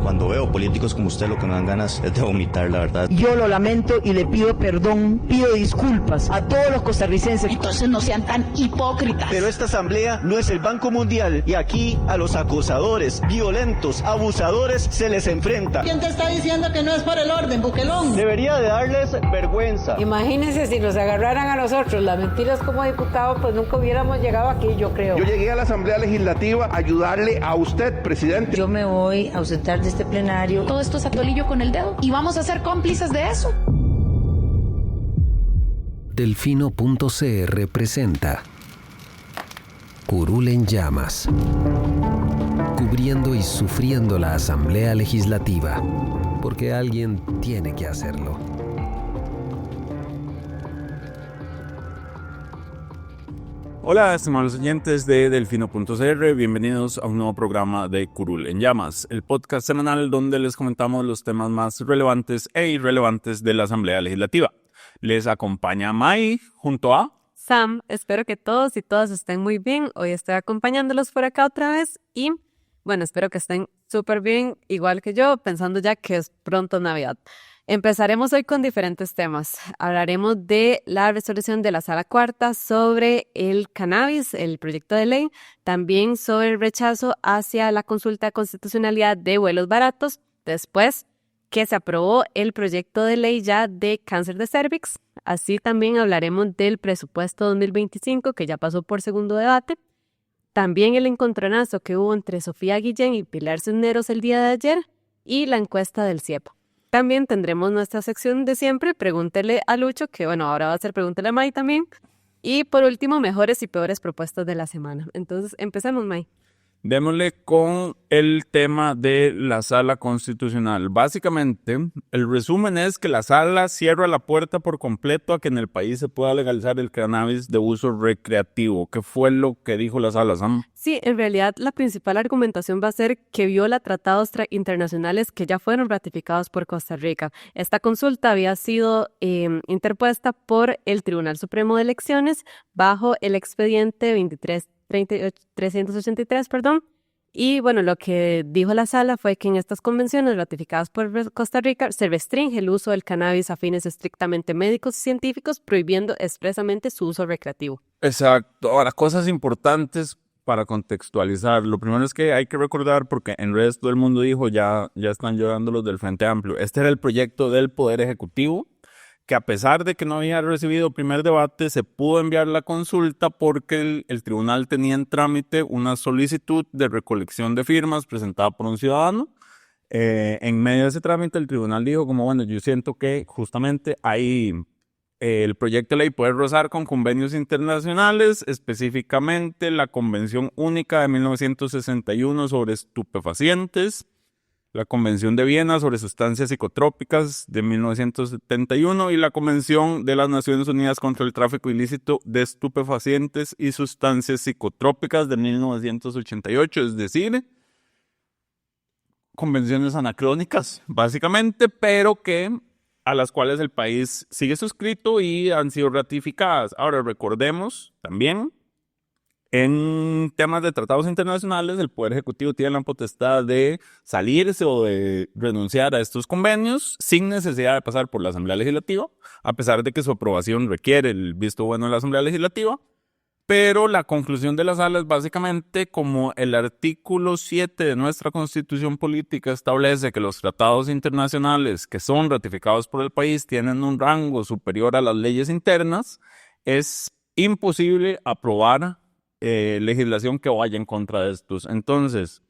Cuando veo políticos como usted, lo que me dan ganas es de vomitar, la verdad. Yo lo lamento y le pido perdón, pido disculpas a todos los costarricenses. Entonces no sean tan hipócritas. Pero esta asamblea no es el Banco Mundial y aquí a los acosadores, violentos, abusadores se les enfrenta. ¿Quién te está diciendo que no es por el orden, Buquelón? Debería de darles vergüenza. Imagínense si nos agarraran a nosotros las mentiras como diputados, pues nunca hubiéramos llegado aquí, yo creo. Yo llegué a la Asamblea Legislativa a ayudarle a usted, presidente. Yo me voy a ausentar de este plenario. Todo esto es atolillo con el dedo y vamos a ser cómplices de eso. Delfino.cr presenta Curul en llamas, cubriendo y sufriendo la Asamblea Legislativa, porque alguien tiene que hacerlo. Hola, estimados oyentes de Delfino.cr, bienvenidos a un nuevo programa de Curul en Llamas, el podcast semanal donde les comentamos los temas más relevantes e irrelevantes de la Asamblea Legislativa. Les acompaña Mai junto a Sam. Espero que todos y todas estén muy bien. Hoy estoy acompañándolos por acá otra vez y, bueno, espero que estén súper bien, igual que yo, pensando ya que es pronto Navidad. Empezaremos hoy con diferentes temas. Hablaremos de la resolución de la Sala Cuarta sobre el cannabis, el proyecto de ley, también sobre el rechazo hacia la consulta de constitucionalidad de vuelos baratos, después que se aprobó el proyecto de ley ya de cáncer de cervix. Así también hablaremos del presupuesto 2025 que ya pasó por segundo debate. También el encontronazo que hubo entre Sofía Guillén y Pilar Cisneros el día de ayer y la encuesta del CIEP. También tendremos nuestra sección de siempre, Pregúntele a Lucho, que bueno, ahora va a ser Pregúntele a May también. Y por último, mejores y peores propuestas de la semana. Entonces, empecemos, May. Démosle con el tema de la Sala Constitucional. Básicamente, el resumen es que la Sala cierra la puerta por completo a que en el país se pueda legalizar el cannabis de uso recreativo. ¿Qué fue lo que dijo la Sala, Sam? Sí, en realidad la principal argumentación va a ser que viola tratados internacionales que ya fueron ratificados por Costa Rica. Esta consulta había sido interpuesta por el Tribunal Supremo de Elecciones bajo el expediente 383, y bueno, lo que dijo la Sala fue que en estas convenciones ratificadas por Costa Rica se restringe el uso del cannabis a fines estrictamente médicos y científicos, prohibiendo expresamente su uso recreativo. Exacto. Ahora, cosas importantes para contextualizar. Lo primero es que hay que recordar, porque en redes todo el mundo dijo, ya están llorando los del Frente Amplio. Este era el proyecto del Poder Ejecutivo, que a pesar de que no había recibido primer debate, se pudo enviar la consulta porque el tribunal tenía en trámite una solicitud de recolección de firmas presentada por un ciudadano. En medio de ese trámite, el tribunal dijo como, bueno, yo siento que justamente ahí el proyecto de ley puede rozar con convenios internacionales, específicamente la Convención Única de 1961 sobre estupefacientes, la Convención de Viena sobre sustancias psicotrópicas de 1971 y la Convención de las Naciones Unidas contra el tráfico ilícito de estupefacientes y sustancias psicotrópicas de 1988, es decir, convenciones anacrónicas, básicamente, pero que a las cuales el país sigue suscrito y han sido ratificadas. Ahora, recordemos también, en temas de tratados internacionales, el Poder Ejecutivo tiene la potestad de salirse o de renunciar a estos convenios sin necesidad de pasar por la Asamblea Legislativa, a pesar de que su aprobación requiere el visto bueno de la Asamblea Legislativa. Pero la conclusión de la Sala es básicamente como el artículo 7 de nuestra Constitución Política establece que los tratados internacionales que son ratificados por el país tienen un rango superior a las leyes internas, es imposible aprobar legislación que vaya en contra de estos. Entonces,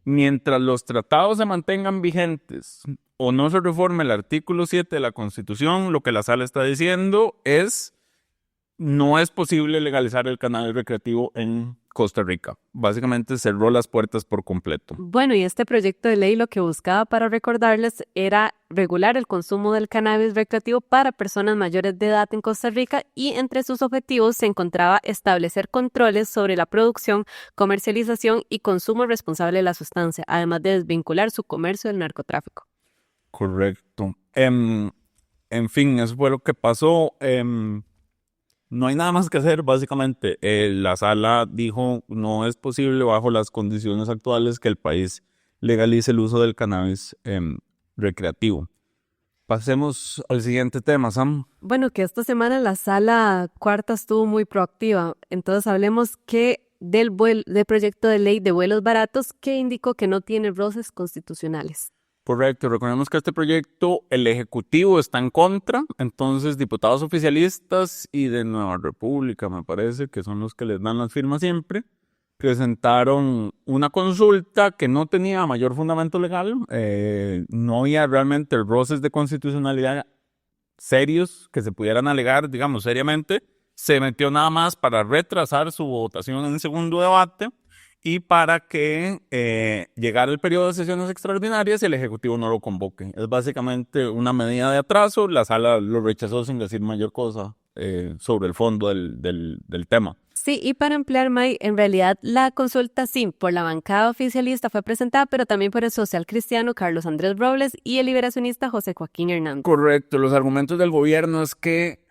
mientras los tratados se mantengan vigentes o no se reforme el artículo 7 de la Constitución, lo que la Sala está diciendo es no es posible legalizar el cannabis recreativo en Costa Rica. Básicamente cerró las puertas por completo. Bueno, y este proyecto de ley lo que buscaba, para recordarles, era regular el consumo del cannabis recreativo para personas mayores de edad en Costa Rica, y entre sus objetivos se encontraba establecer controles sobre la producción, comercialización y consumo responsable de la sustancia, además de desvincular su comercio del narcotráfico. Correcto. En fin, eso fue lo que pasó. No hay nada más que hacer, básicamente. La Sala dijo no es posible bajo las condiciones actuales que el país legalice el uso del cannabis recreativo. Pasemos al siguiente tema, Sam. Bueno, que esta semana la sala cuarta estuvo muy proactiva. Entonces hablemos del proyecto de ley de vuelos baratos que indicó que no tiene roces constitucionales. Correcto, recordemos que este proyecto el Ejecutivo está en contra, entonces diputados oficialistas y de Nueva República, me parece, que son los que les dan las firmas siempre, presentaron una consulta que no tenía mayor fundamento legal, no había realmente roces de constitucionalidad serios que se pudieran alegar, digamos, seriamente. Se metió nada más para retrasar su votación en el segundo debate y para que llegara el periodo de sesiones extraordinarias y el Ejecutivo no lo convoque. Es básicamente una medida de atraso. La sala lo rechazó sin decir mayor cosa sobre el fondo del tema. Sí, y para ampliar, May, en realidad la consulta sí, por la bancada oficialista fue presentada, pero también por el social cristiano Carlos Andrés Robles y el liberacionista José Joaquín Hernández. Correcto, los argumentos del gobierno es que,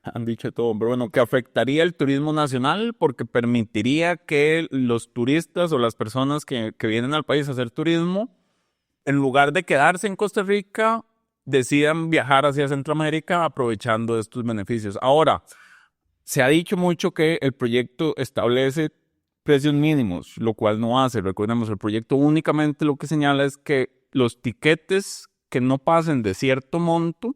han dicho todo, pero bueno, que afectaría el turismo nacional porque permitiría que los turistas o las personas que vienen al país a hacer turismo, en lugar de quedarse en Costa Rica, decidan viajar hacia Centroamérica aprovechando estos beneficios. Ahora, se ha dicho mucho que el proyecto establece precios mínimos, lo cual no hace. Recordemos, el proyecto únicamente lo que señala es que los tiquetes que no pasen de cierto monto,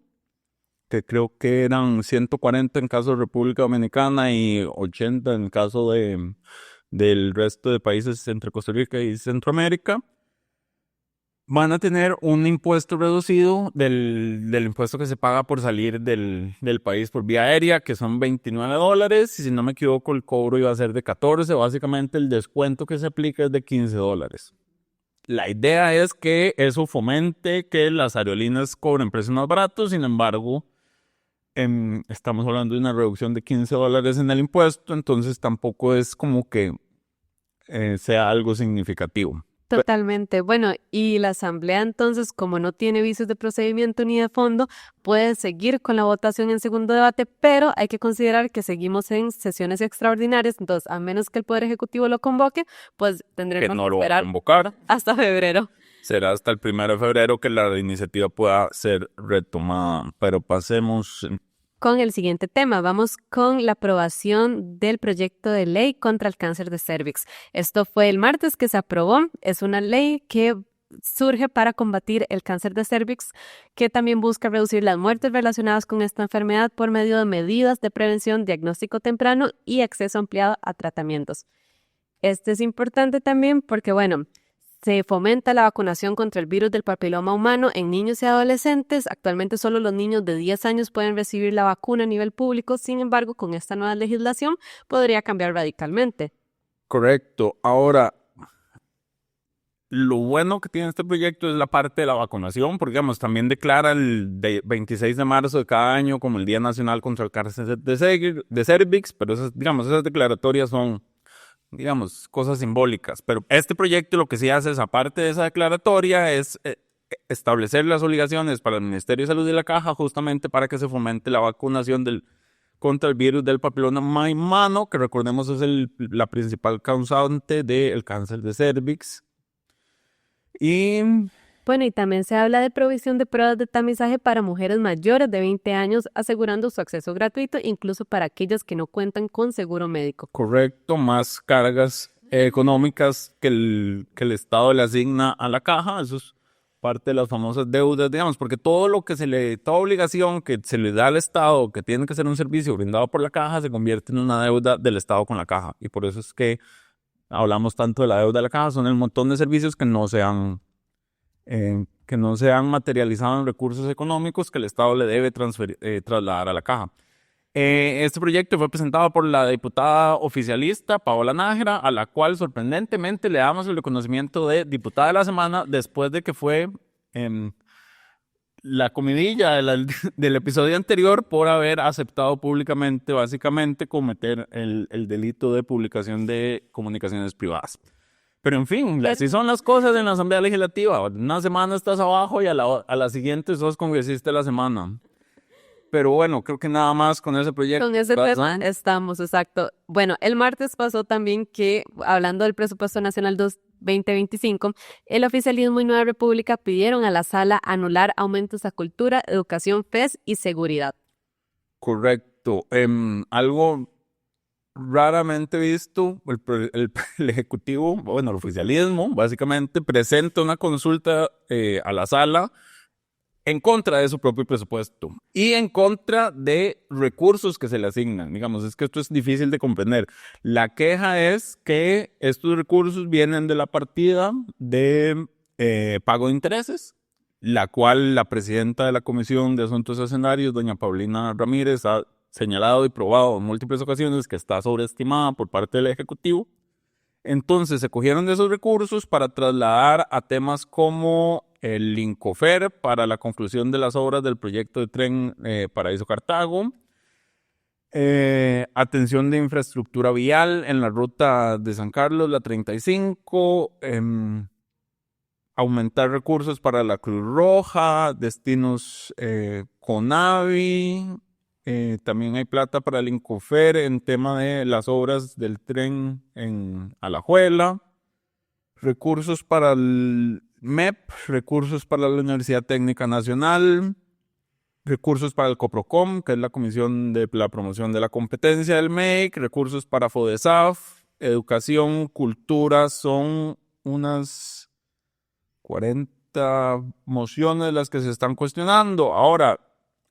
que creo que eran 140 en caso de República Dominicana y 80 en caso del resto de países entre Costa Rica y Centroamérica, van a tener un impuesto reducido del impuesto que se paga por salir del país por vía aérea, que son $29, y si no me equivoco el cobro iba a ser de 14, básicamente el descuento que se aplica es de $15. La idea es que eso fomente que las aerolíneas cobren precios más baratos, sin embargo, estamos hablando de una reducción de $15 en el impuesto, entonces tampoco es como que sea algo significativo. Totalmente. Bueno, y la Asamblea entonces, como no tiene vicios de procedimiento ni de fondo, puede seguir con la votación en segundo debate, pero hay que considerar que seguimos en sesiones extraordinarias, entonces a menos que el Poder Ejecutivo lo convoque, pues tendremos que no que lo va a esperar convocar hasta febrero. Será hasta el 1 de febrero que la iniciativa pueda ser retomada, pero pasemos con el siguiente tema. Vamos con la aprobación del proyecto de ley contra el cáncer de cérvix. Esto fue el martes que se aprobó. Es una ley que surge para combatir el cáncer de cérvix, que también busca reducir las muertes relacionadas con esta enfermedad por medio de medidas de prevención, diagnóstico temprano y acceso ampliado a tratamientos. Este es importante también porque, bueno, se fomenta la vacunación contra el virus del papiloma humano en niños y adolescentes. Actualmente solo los niños de 10 años pueden recibir la vacuna a nivel público. Sin embargo, con esta nueva legislación podría cambiar radicalmente. Correcto. Ahora, lo bueno que tiene este proyecto es la parte de la vacunación, porque digamos, también declara el 26 de marzo de cada año como el Día Nacional contra el Cáncer de Cérvix, pero esas declaratorias son, digamos, cosas simbólicas. Pero este proyecto lo que sí hace es, aparte de esa declaratoria, es establecer las obligaciones para el Ministerio de Salud y la Caja justamente para que se fomente la vacunación contra el virus del papiloma humano, que recordemos es la principal causante del cáncer de cérvix. Bueno, y también se habla de provisión de pruebas de tamizaje para mujeres mayores de 20 años, asegurando su acceso gratuito, incluso para aquellas que no cuentan con seguro médico. Correcto, más cargas económicas que el Estado le asigna a la Caja. Eso es parte de las famosas deudas, digamos, porque toda obligación que se le da al Estado, que tiene que ser un servicio brindado por la Caja, se convierte en una deuda del Estado con la Caja. Y por eso es que hablamos tanto de la deuda de la Caja. Son el montón de servicios que no se han materializado en recursos económicos que el Estado le debe trasladar a la Caja. Este proyecto fue presentado por la diputada oficialista Paola Nájera, a la cual sorprendentemente le damos el reconocimiento de diputada de la semana después de que fue la comidilla del episodio anterior por haber aceptado públicamente, básicamente, cometer el delito de publicación de comunicaciones privadas. Pero en fin, así son las cosas en la Asamblea Legislativa. Una semana estás abajo y a la siguiente sos congresista de la semana. Pero bueno, creo que nada más con ese proyecto. Con ese estamos, exacto. Bueno, el martes pasó también que, hablando del presupuesto nacional 2025, el oficialismo y Nueva República pidieron a la sala anular aumentos a cultura, educación, FES y seguridad. Correcto. Algo raramente visto, el Ejecutivo, bueno, el oficialismo, básicamente presenta una consulta a la sala en contra de su propio presupuesto y en contra de recursos que se le asignan. Digamos, es que esto es difícil de comprender. La queja es que estos recursos vienen de la partida de pago de intereses, la cual la presidenta de la Comisión de Asuntos Hacendarios, doña Paulina Ramírez, ha señalado y probado en múltiples ocasiones que está sobreestimada por parte del Ejecutivo. Entonces se cogieron de esos recursos para trasladar a temas como el Incofer para la conclusión de las obras del proyecto de tren Paraíso-Cartago, atención de infraestructura vial en la ruta de San Carlos, la 35, aumentar recursos para la Cruz Roja, destinos CONAVI, también hay plata para el Incofer en tema de las obras del tren en Alajuela, recursos para el MEP, recursos para la Universidad Técnica Nacional, recursos para el COPROCOM, que es la Comisión de la Promoción de la Competencia del MEC, recursos para FODESAF, educación, cultura, son unas 40 mociones las que se están cuestionando. Ahora,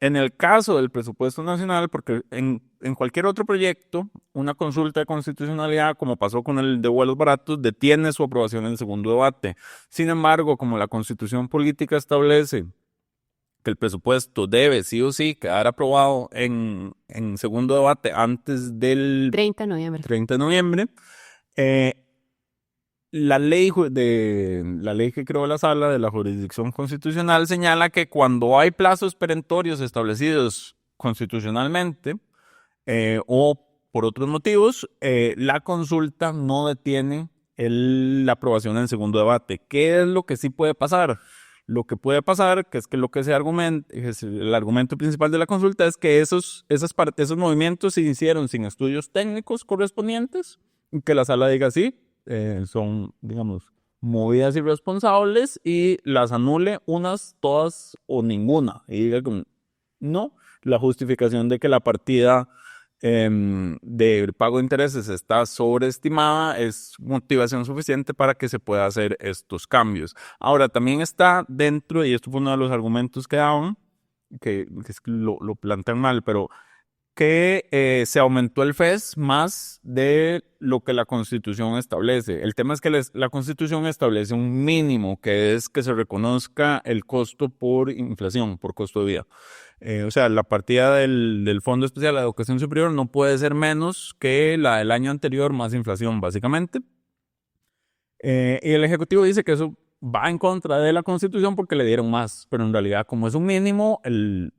en el caso del presupuesto nacional, porque en cualquier otro proyecto, una consulta de constitucionalidad, como pasó con el de vuelos baratos, detiene su aprobación en segundo debate. Sin embargo, como la Constitución Política establece que el presupuesto debe sí o sí quedar aprobado en segundo debate antes del 30 de noviembre. La ley que creó la sala de la jurisdicción constitucional señala que cuando hay plazos perentorios establecidos constitucionalmente o por otros motivos, la consulta no detiene la aprobación en segundo debate. ¿Qué es lo que sí puede pasar? Lo que puede pasar, que es que lo que se argumenta, el argumento principal de la consulta es que esos movimientos se hicieron sin estudios técnicos correspondientes y que la sala diga sí. Son, digamos, movidas irresponsables y las anule unas, todas o ninguna. Y diga que no, la justificación de que la partida del pago de intereses está sobreestimada es motivación suficiente para que se pueda hacer estos cambios. Ahora, también está dentro, y esto fue uno de los argumentos que daban, que lo plantean mal, pero que se aumentó el FES más de lo que la Constitución establece. El tema es que la Constitución establece un mínimo, que es que se reconozca el costo por inflación, por costo de vida. O sea, la partida del Fondo Especial de Educación Superior no puede ser menos que la del año anterior más inflación, básicamente. Y el Ejecutivo dice que eso va en contra de la Constitución porque le dieron más, pero en realidad, como es un mínimo, el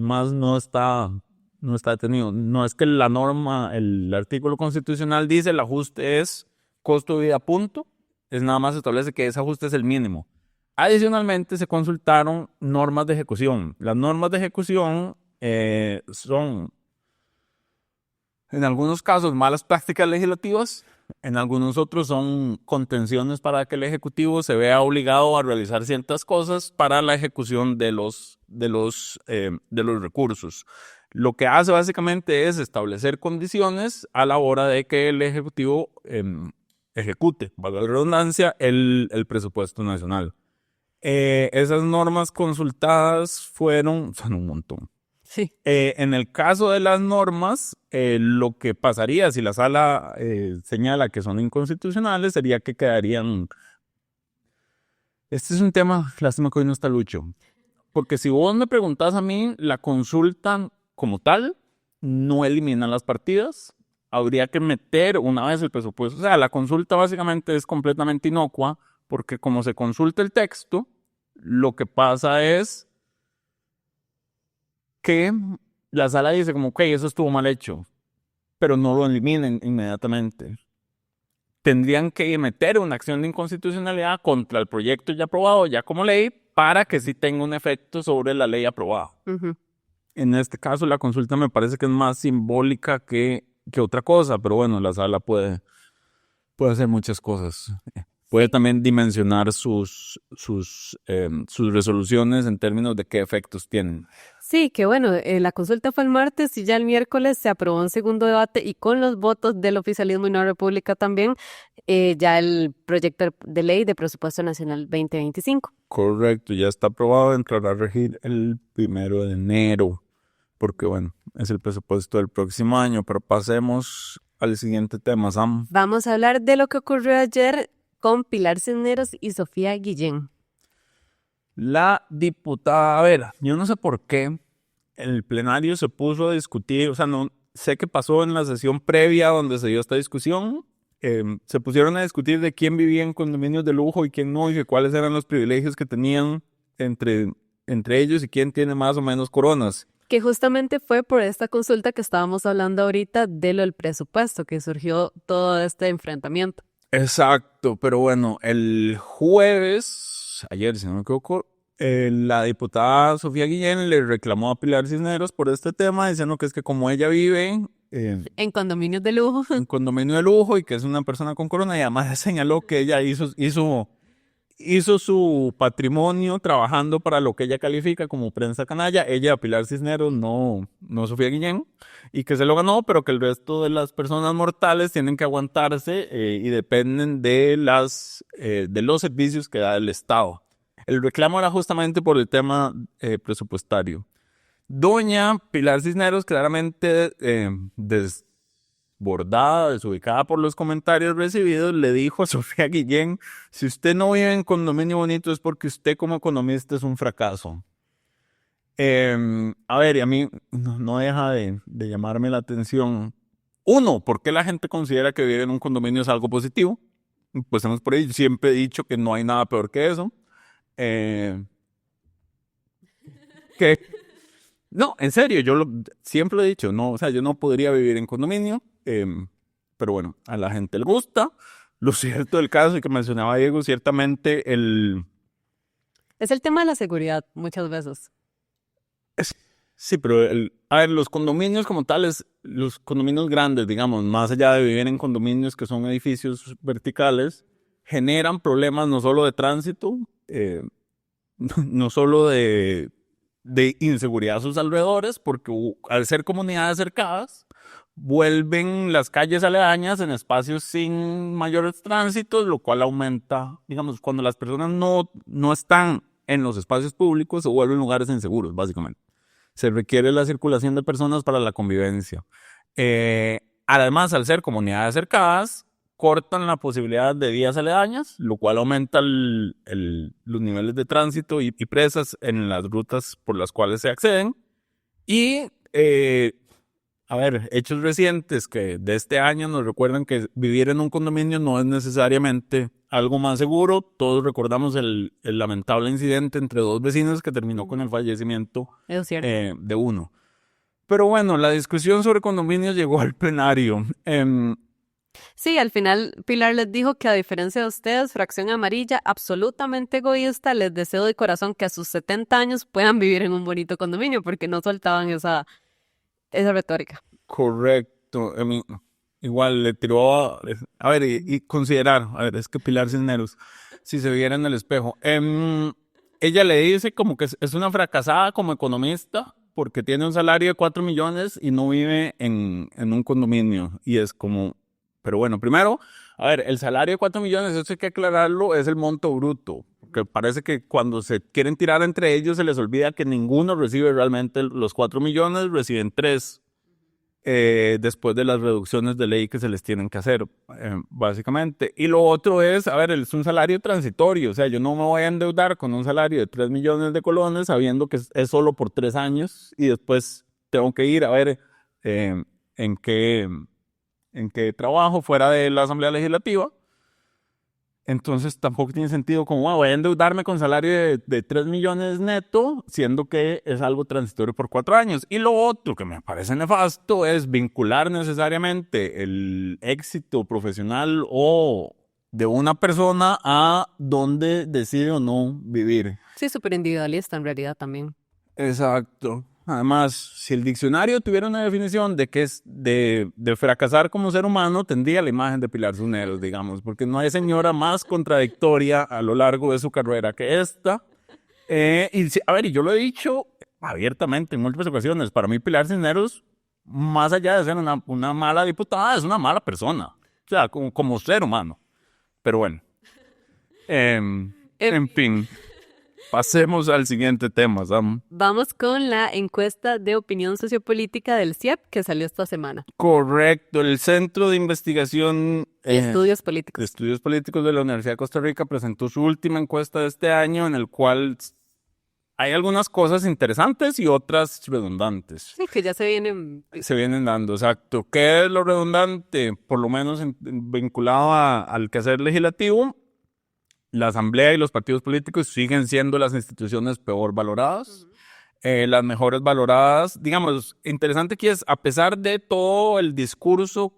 más no está detenido. No es que la norma, el artículo constitucional dice el ajuste es costo de vida, punto. Es nada más establece que ese ajuste es el mínimo. Adicionalmente se consultaron normas de ejecución. Las normas de ejecución son, en algunos casos, malas prácticas legislativas. En algunos otros son contenciones para que el Ejecutivo se vea obligado a realizar ciertas cosas para la ejecución de los recursos. Lo que hace básicamente es establecer condiciones a la hora de que el Ejecutivo ejecute, valga la redundancia, el presupuesto nacional. Esas normas consultadas son un montón. Sí. En el caso de las normas, lo que pasaría si la sala señala que son inconstitucionales sería que quedarían... Este es un tema, lástima que hoy no está Lucho, porque si vos me preguntás a mí, la consulta como tal no elimina las partidas, habría que meter una vez el presupuesto. O sea, la consulta básicamente es completamente inocua, porque como se consulta el texto, lo que pasa es que la sala dice como, ok, eso estuvo mal hecho, pero no lo eliminen inmediatamente. Tendrían que meter una acción de inconstitucionalidad contra el proyecto ya aprobado, ya como ley, para que sí tenga un efecto sobre la ley aprobada. Uh-huh. En este caso, la consulta me parece que es más simbólica que otra cosa, pero bueno, la sala puede hacer muchas cosas. puede también dimensionar sus resoluciones en términos de qué efectos tienen. Sí, que bueno, la consulta fue el martes y ya el miércoles se aprobó un segundo debate y con los votos del oficialismo y Nueva República también, ya el proyecto de ley de presupuesto nacional 2025. Correcto, ya está aprobado, entrará a regir el 1 de enero, porque bueno, es el presupuesto del próximo año, pero pasemos al siguiente tema, Sam. Vamos a hablar de lo que ocurrió ayer con Pilar Cisneros y Sofía Guillén. La diputada, a ver, yo no sé por qué el plenario se puso a discutir, o sea, no sé qué pasó en la sesión previa donde se dio esta discusión, se pusieron a discutir de quién vivía en condominios de lujo y quién no, y de cuáles eran los privilegios que tenían entre ellos y quién tiene más o menos coronas. Que justamente fue por esta consulta que estábamos hablando ahorita de lo del presupuesto, que surgió todo este enfrentamiento. Exacto, pero bueno, el jueves, ayer si no me equivoco, la diputada Sofía Guillén le reclamó a Pilar Cisneros por este tema, diciendo que es que como ella vive en condominios de lujo, en condominio de lujo y que es una persona con corona, y además señaló que ella hizo su patrimonio trabajando para lo que ella califica como prensa canalla, ella, Pilar Cisneros, no Sofía Guillén, y que se lo ganó, pero que el resto de las personas mortales tienen que aguantarse y dependen de los servicios que da el Estado. El reclamo era justamente por el tema presupuestario. Doña Pilar Cisneros, claramente desbordada, desubicada por los comentarios recibidos, le dijo a Sofía Guillén: si usted no vive en condominio bonito es porque usted como economista es un fracaso. A ver, y a mí no deja de llamarme la atención. Uno, ¿por qué la gente considera que vivir en un condominio es algo positivo? Pues por ahí siempre he dicho que no hay nada peor que eso. No, en serio, siempre lo he dicho, no, o sea, yo no podría vivir en condominio, pero bueno, a la gente le gusta. Lo cierto del caso, y que mencionaba Diego, ciertamente es el tema de la seguridad muchas veces. Sí, pero a ver, los condominios como tales, los condominios grandes, digamos, más allá de vivir en condominios que son edificios verticales, generan problemas no solo de tránsito, no solo de inseguridad a sus alrededores, porque al ser comunidades cercadas, vuelven las calles aledañas en espacios sin mayores tránsitos, lo cual aumenta, digamos, cuando las personas no están en los espacios públicos, se vuelven lugares inseguros, básicamente. Se requiere la circulación de personas para la convivencia. Además, al ser comunidades cercadas, cortan la posibilidad de vías aledañas, lo cual aumenta los niveles de tránsito y presas en las rutas por las cuales se acceden. Y, a ver, hechos recientes que de este año nos recuerdan que vivir en un condominio no es necesariamente algo más seguro. Todos recordamos el lamentable incidente entre dos vecinos que terminó con el fallecimiento de uno. Pero bueno, la discusión sobre condominios llegó al plenario. Sí, al final Pilar les dijo que a diferencia de ustedes, Fracción Amarilla, absolutamente egoísta, les deseo de corazón que a sus 70 años puedan vivir en un bonito condominio, porque no soltaban esa retórica. Correcto. Igual le tiró a ver, y considerar, a ver, es que Pilar Cisneros, si se viera en el espejo, ella le dice como que es una fracasada como economista porque tiene un salario de 4 millones y no vive en un condominio, y es como... Pero bueno, primero, a ver, el salario de 4 millones, eso hay que aclararlo, es el monto bruto. Porque parece que cuando se quieren tirar entre ellos se les olvida que ninguno recibe realmente los 4 millones, reciben 3 después de las reducciones de ley que se les tienen que hacer, básicamente. Y lo otro es, a ver, es un salario transitorio. O sea, yo no me voy a endeudar con un salario de 3 millones de colones sabiendo que es solo por 3 años y después tengo que ir a ver en qué trabajo fuera de la Asamblea Legislativa. Entonces tampoco tiene sentido como voy a endeudarme con salario de 3 millones neto, siendo que es algo transitorio por 4 años. Y lo otro que me parece nefasto es vincular necesariamente el éxito profesional o de una persona a dónde decide o no vivir. Sí, súper individualista en realidad también. Exacto. Además, si el diccionario tuviera una definición de qué es de fracasar como ser humano, tendría la imagen de Pilar Cisneros, digamos, porque no hay señora más contradictoria a lo largo de su carrera que esta. Y yo lo he dicho abiertamente en múltiples ocasiones, para mí Pilar Cisneros, más allá de ser una mala diputada, es una mala persona, o sea, como ser humano. Pero bueno, en fin. Pasemos al siguiente tema, Sam. Vamos con la encuesta de opinión sociopolítica del CIEP que salió esta semana. Correcto, el Centro de Investigación y Estudios Políticos. De Estudios Políticos de la Universidad de Costa Rica presentó su última encuesta de este año, en el cual hay algunas cosas interesantes y otras redundantes. Sí, que ya se vienen dando, exacto. ¿Qué es lo redundante? Por lo menos vinculado al quehacer legislativo. La Asamblea y los partidos políticos siguen siendo las instituciones peor valoradas. Las mejores valoradas, digamos, interesante que es, a pesar de todo el discurso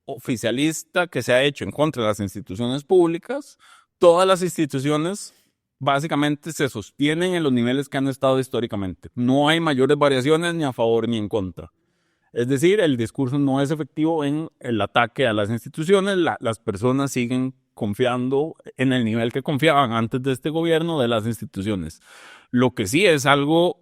oficialista que se ha hecho en contra de las instituciones públicas, todas las instituciones básicamente se sostienen en los niveles que han estado históricamente. No hay mayores variaciones ni a favor ni en contra. Es decir, el discurso no es efectivo en el ataque a las instituciones, las personas siguen confiando en el nivel que confiaban antes de este gobierno de las instituciones. Lo que sí es algo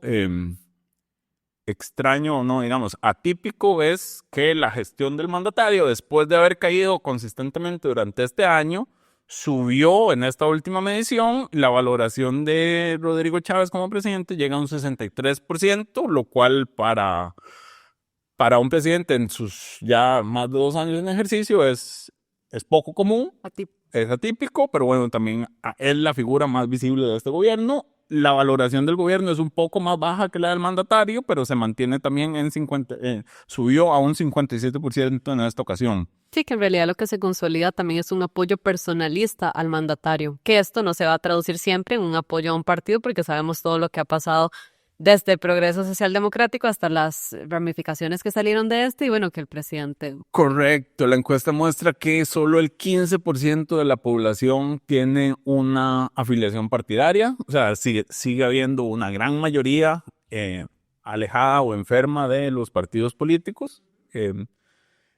extraño o no, digamos, atípico, es que la gestión del mandatario, después de haber caído consistentemente durante este año, subió en esta última medición. La valoración de Rodrigo Chávez como presidente llega a un 63%, lo cual para un presidente en sus ya más de 2 años en ejercicio es poco común. Es atípico, pero bueno, también es la figura más visible de este gobierno. La valoración del gobierno es un poco más baja que la del mandatario, pero se mantiene también subió a un 57% en esta ocasión. Sí, que en realidad lo que se consolida también es un apoyo personalista al mandatario, que esto no se va a traducir siempre en un apoyo a un partido, porque sabemos todo lo que ha pasado desde el Progreso Social Democrático hasta las ramificaciones que salieron de y bueno, que el presidente... Correcto, la encuesta muestra que solo el 15% de la población tiene una afiliación partidaria, o sea, sigue habiendo una gran mayoría alejada o enferma de los partidos políticos.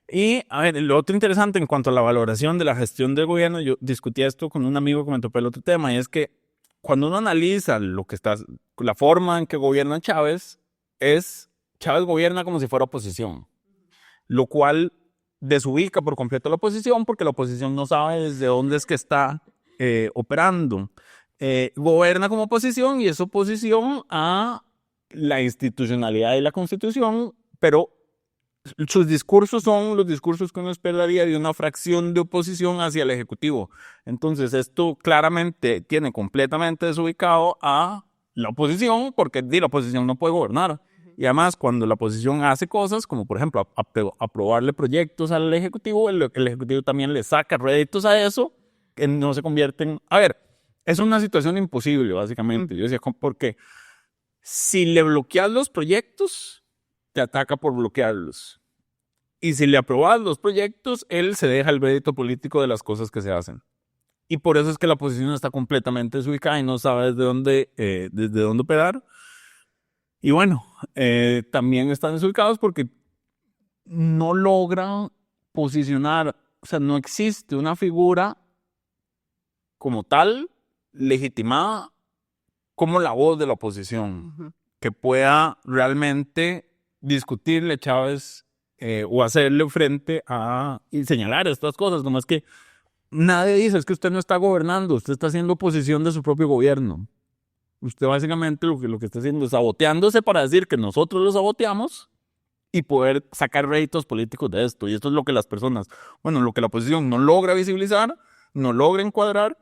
Y, a ver, lo otro interesante en cuanto a la valoración de la gestión del gobierno, yo discutí esto con un amigo que me topé el otro tema, y es que cuando uno analiza la forma en que gobierna Chávez gobierna como si fuera oposición, lo cual desubica por completo a la oposición, porque la oposición no sabe desde dónde es que está operando. Gobierna como oposición y es oposición a la institucionalidad y la Constitución, pero sus discursos son los discursos que uno esperaría de una fracción de oposición hacia el Ejecutivo. Entonces, esto claramente tiene completamente desubicado a la oposición, porque la oposición no puede gobernar. Y además, cuando la oposición hace cosas, como por ejemplo aprobarle proyectos al Ejecutivo, el Ejecutivo también le saca réditos a eso, que no se convierten... A ver, es una situación imposible, básicamente. Yo decía, porque si le bloqueas los proyectos, te ataca por bloquearlos. Y si le aprobas los proyectos, él se deja el rédito político de las cosas que se hacen. Y por eso es que la oposición está completamente desubicada y no sabe desde dónde operar. Y bueno, también están desubicados porque no logran posicionar, o sea, no existe una figura como tal, legitimada, como la voz de la oposición, que pueda realmente discutirle a Chávez o hacerle frente y señalar estas cosas. Nomás que nadie dice, es que usted no está gobernando, usted está haciendo oposición de su propio gobierno. Usted básicamente lo que está haciendo es saboteándose para decir que nosotros lo saboteamos y poder sacar réditos políticos de esto. Y esto es lo que las personas, lo que la oposición no logra visibilizar, no logra encuadrar,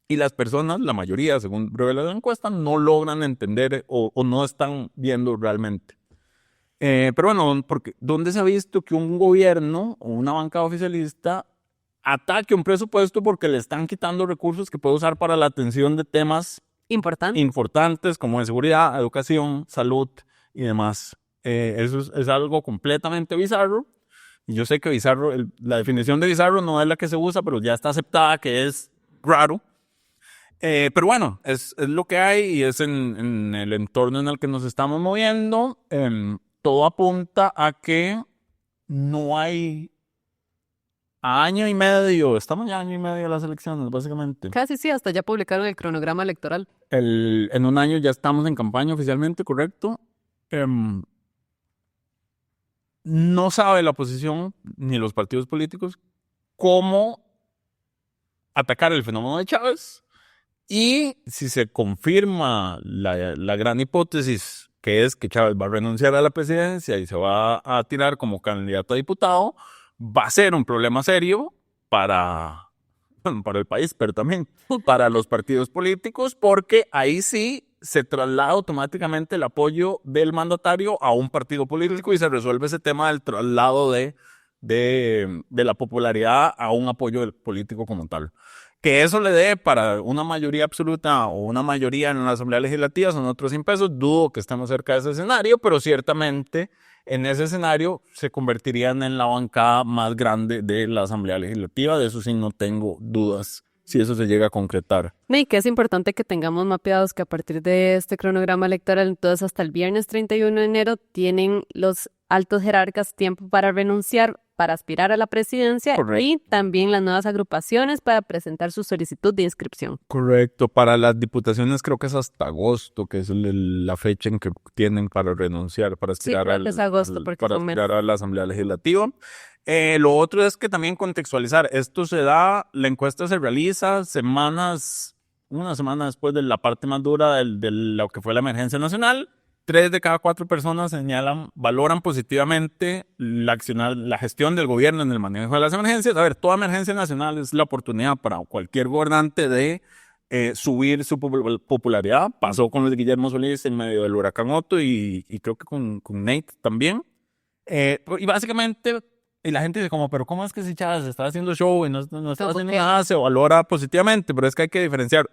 y las personas, la mayoría, según revela la encuesta, no logran entender o no están viendo realmente. Pero bueno, porque ¿dónde se ha visto que un gobierno o una bancada oficialista ataque un presupuesto porque le están quitando recursos que puede usar para la atención de temas importantes como de seguridad, educación, salud y demás? Eso es algo completamente bizarro. Y yo sé que bizarro, la definición de bizarro no es la que se usa, pero ya está aceptada que es raro. Pero bueno, es lo que hay y es en el entorno en el que nos estamos moviendo. Todo apunta a que no hay año y medio, estamos ya año y medio de las elecciones, básicamente. Casi sí, hasta ya publicaron el cronograma electoral. En un año ya estamos en campaña oficialmente, correcto. No sabe la oposición ni los partidos políticos cómo atacar el fenómeno de Chávez. Y si se confirma la gran hipótesis, que es que Chávez va a renunciar a la presidencia y se va a tirar como candidato a diputado, va a ser un problema serio para el país, pero también para los partidos políticos, porque ahí sí se traslada automáticamente el apoyo del mandatario a un partido político y se resuelve ese tema del traslado de la popularidad a un apoyo político como tal. Que eso le dé para una mayoría absoluta o una mayoría en la Asamblea Legislativa son otros 100 pesos. Dudo que estemos cerca de ese escenario, pero ciertamente en ese escenario se convertirían en la bancada más grande de la Asamblea Legislativa. De eso sí no tengo dudas si eso se llega a concretar. Y que es importante que tengamos mapeados que a partir de este cronograma electoral, entonces hasta el viernes 31 de enero, tienen los altos jerarcas tiempo para renunciar, para aspirar a la presidencia. Correcto. Y también las nuevas agrupaciones para presentar su solicitud de inscripción. Correcto. Para las diputaciones creo que es hasta agosto, que es la fecha en que tienen para renunciar, para aspirar, es agosto, para aspirar a la Asamblea Legislativa. Lo otro es que también contextualizar. Esto se da, la encuesta se realiza una semana después de la parte más dura de lo que fue la emergencia nacional. 3 de cada 4 personas valoran positivamente la gestión del gobierno en el manejo de las emergencias. A ver, toda emergencia nacional es la oportunidad para cualquier gobernante de subir su popularidad. Pasó con Luis Guillermo Solís en medio del huracán Otto y creo que con Nate también. Y básicamente, y la gente dice como, pero ¿cómo es que si Chávez está haciendo show y no está haciendo nada? Se valora positivamente, pero es que hay que diferenciar.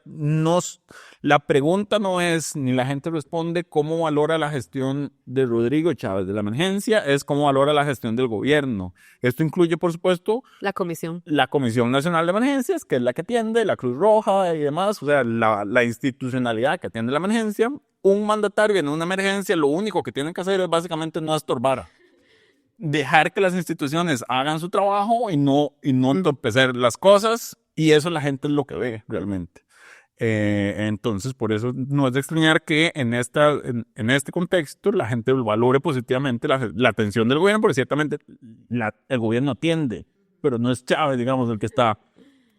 La pregunta no es, ni la gente responde cómo valora la gestión de Rodrigo Chávez de la emergencia, es cómo valora la gestión del gobierno. Esto incluye, por supuesto, la Comisión Nacional de Emergencias, que es la que atiende, la Cruz Roja y demás, o sea, la institucionalidad que atiende la emergencia. Un mandatario en una emergencia, lo único que tiene que hacer es básicamente no estorbar. Dejar que las instituciones hagan su trabajo y no entorpecer las cosas, y eso la gente es lo que ve realmente. Entonces, por eso no es de extrañar que en este contexto la gente valore positivamente la atención del gobierno, porque ciertamente el gobierno atiende, pero no es Chávez, digamos, el que está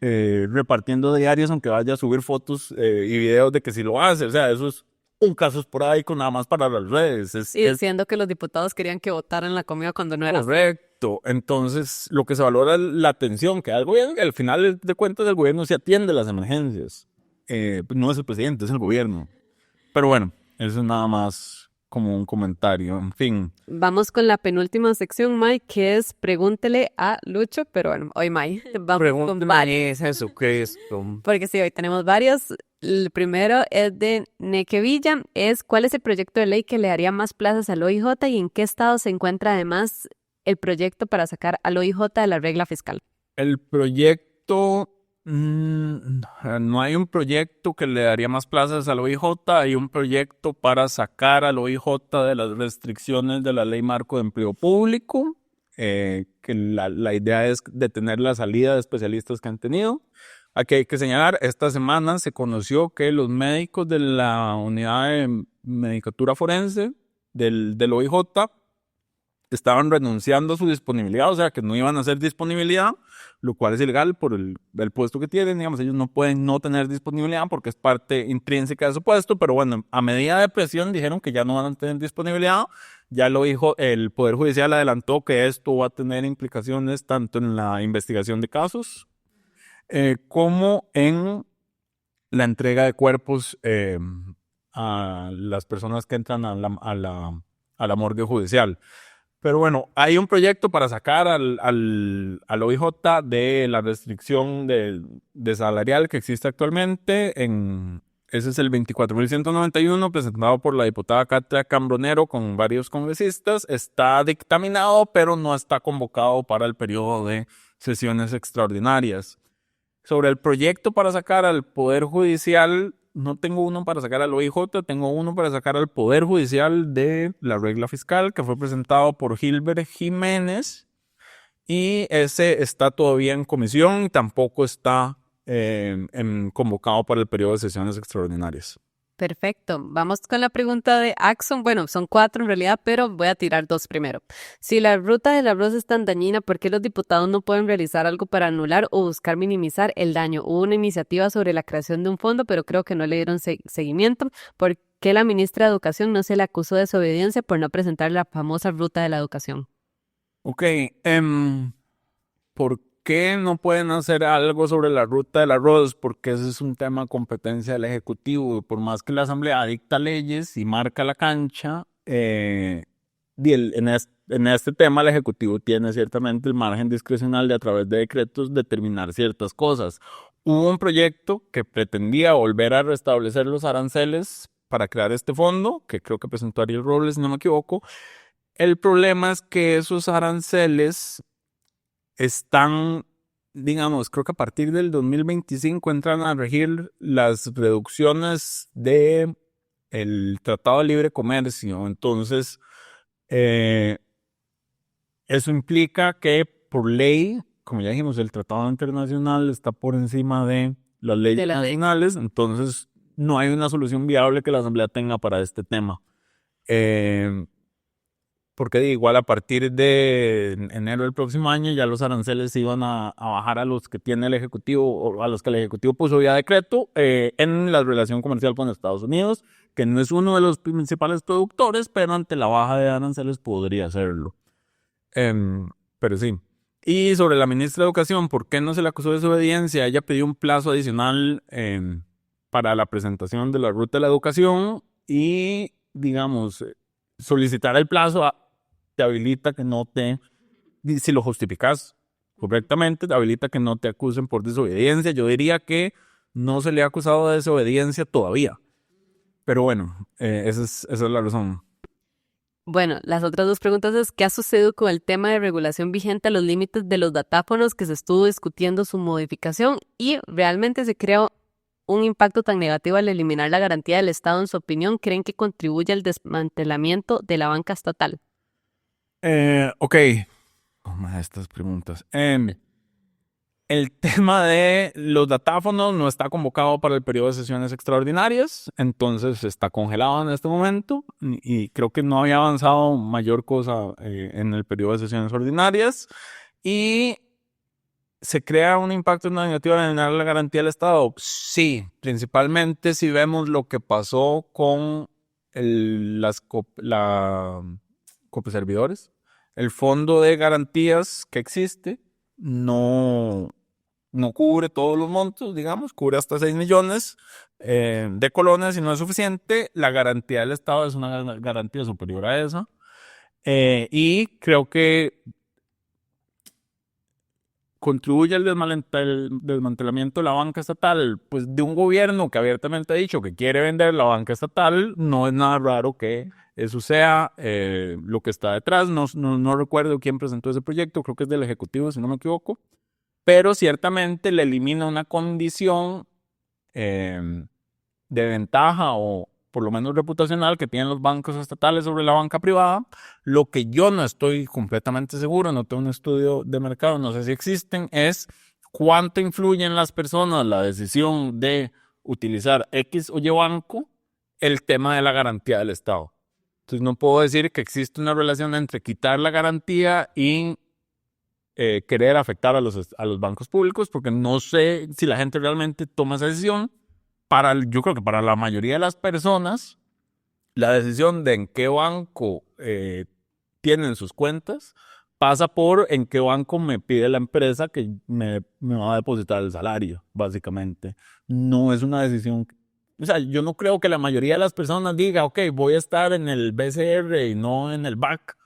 repartiendo diarios, aunque vaya a subir fotos y videos de que sí lo hace. O sea, eso es un caso esporádico nada más para las redes. Y diciendo que los diputados querían que votaran la comida cuando no era correcto. Entonces, lo que se valora es la atención que da el gobierno, que al final de cuentas el gobierno se atiende a las emergencias. No es el presidente, es el gobierno. Pero bueno, eso es nada más como un comentario, en fin. Vamos con la penúltima sección, May, que es Pregúntele a Lucho, pero bueno, hoy May. Pregúntele a Jesucristo. Porque sí, hoy tenemos varios. El primero es de Nequevilla, ¿cuál es el proyecto de ley que le daría más plazas al OIJ y en qué estado se encuentra además el proyecto para sacar al OIJ de la regla fiscal? El proyecto, no hay un proyecto que le daría más plazas al OIJ, hay un proyecto para sacar al OIJ de las restricciones de la Ley Marco de Empleo Público, que la idea es detener la salida de especialistas que han tenido. Aquí hay que señalar, esta semana se conoció que los médicos de la unidad de medicatura forense del OIJ estaban renunciando a su disponibilidad, o sea que no iban a hacer disponibilidad, lo cual es ilegal por el puesto que tienen. Digamos, ellos no pueden no tener disponibilidad porque es parte intrínseca de su puesto, pero bueno, a medida de presión dijeron que ya no van a tener disponibilidad. Ya lo dijo, el Poder Judicial adelantó que esto va a tener implicaciones tanto en la investigación de casos como en la entrega de cuerpos a las personas que entran a la morgue judicial. Pero bueno, hay un proyecto para sacar al OIJ de la restricción de salarial que existe actualmente. Ese es el 24.191 presentado por la diputada Katia Cambronero con varios congresistas. Está dictaminado, pero no está convocado para el periodo de sesiones extraordinarias. Sobre el proyecto para sacar al Poder Judicial, no tengo uno para sacar al OIJ, tengo uno para sacar al Poder Judicial de la regla fiscal, que fue presentado por Gilbert Jiménez, y ese está todavía en comisión, tampoco está convocado para el periodo de sesiones extraordinarias. Perfecto. Vamos con la pregunta de Axon. Bueno, son 4 en realidad, pero voy a tirar 2 primero. Si la ruta del arroz es tan dañina, ¿por qué los diputados no pueden realizar algo para anular o buscar minimizar el daño? Hubo una iniciativa sobre la creación de un fondo, pero creo que no le dieron seguimiento. ¿Por qué la ministra de Educación no se le acusó de desobediencia por no presentar la famosa ruta de la educación? Ok, ¿por qué no pueden hacer algo sobre la ruta del arroz? Porque ese es un tema de competencia del Ejecutivo. Por más que la Asamblea dicta leyes y marca la cancha, en este tema el Ejecutivo tiene ciertamente el margen discrecional de a través de decretos determinar ciertas cosas. Hubo un proyecto que pretendía volver a restablecer los aranceles para crear este fondo, que creo que presentó Ariel Robles, si no me equivoco. El problema es que esos aranceles están, digamos, creo que a partir del 2025 entran a regir las reducciones del Tratado de Libre Comercio. Entonces, eso implica que por ley, como ya dijimos, el Tratado Internacional está por encima de las leyes nacionales, entonces no hay una solución viable que la Asamblea tenga para este tema. Porque igual a partir de enero del próximo año ya los aranceles iban a bajar a los que tiene el Ejecutivo o a los que el Ejecutivo puso vía decreto en la relación comercial con Estados Unidos, que no es uno de los principales productores, pero ante la baja de aranceles podría serlo. Pero sí. Y sobre la ministra de Educación, ¿por qué no se le acusó de desobediencia? Ella pidió un plazo adicional para la presentación de la ruta de la educación y, digamos, solicitar el plazo te habilita que no te, si lo justificas correctamente, te habilita que no te acusen por desobediencia. Yo diría que no se le ha acusado de desobediencia todavía. Pero bueno, esa es la razón. Bueno, las otras 2 preguntas es ¿qué ha sucedido con el tema de regulación vigente a los límites de los datáfonos que se estuvo discutiendo su modificación y realmente se creó un impacto tan negativo al eliminar la garantía del Estado? En su opinión, ¿creen que contribuye al desmantelamiento de la banca estatal? Ok, estas preguntas. El tema de los datáfonos no está convocado para el periodo de sesiones extraordinarias, entonces está congelado en este momento y creo que no había avanzado mayor cosa en el periodo de sesiones ordinarias. Y ¿se crea un impacto negativo al eliminar la garantía del Estado? Sí, principalmente si vemos lo que pasó con las Copeservidores. El fondo de garantías que existe no cubre todos los montos, digamos, cubre hasta 6 millones de colones y no es suficiente. La garantía del Estado es una garantía superior a esa. Y creo que contribuye al desmantelamiento de la banca estatal, pues de un gobierno que abiertamente ha dicho que quiere vender la banca estatal. No es nada raro que eso sea lo que está detrás. No recuerdo quién presentó ese proyecto, creo que es del Ejecutivo, si no me equivoco, pero ciertamente le elimina una condición de ventaja o por lo menos reputacional que tienen los bancos estatales sobre la banca privada. Lo que yo no estoy completamente seguro, no tengo un estudio de mercado, no sé si existen, es cuánto influye en las personas la decisión de utilizar X o Y banco el tema de la garantía del Estado. Entonces no puedo decir que existe una relación entre quitar la garantía y querer afectar a los bancos públicos, porque no sé si la gente realmente toma esa decisión. Yo creo que para la mayoría de las personas, la decisión de en qué banco tienen sus cuentas pasa por en qué banco me pide la empresa que me va a depositar el salario, básicamente. No es una decisión. O sea, yo no creo que la mayoría de las personas diga, ok, voy a estar en el BCR y no en el BAC,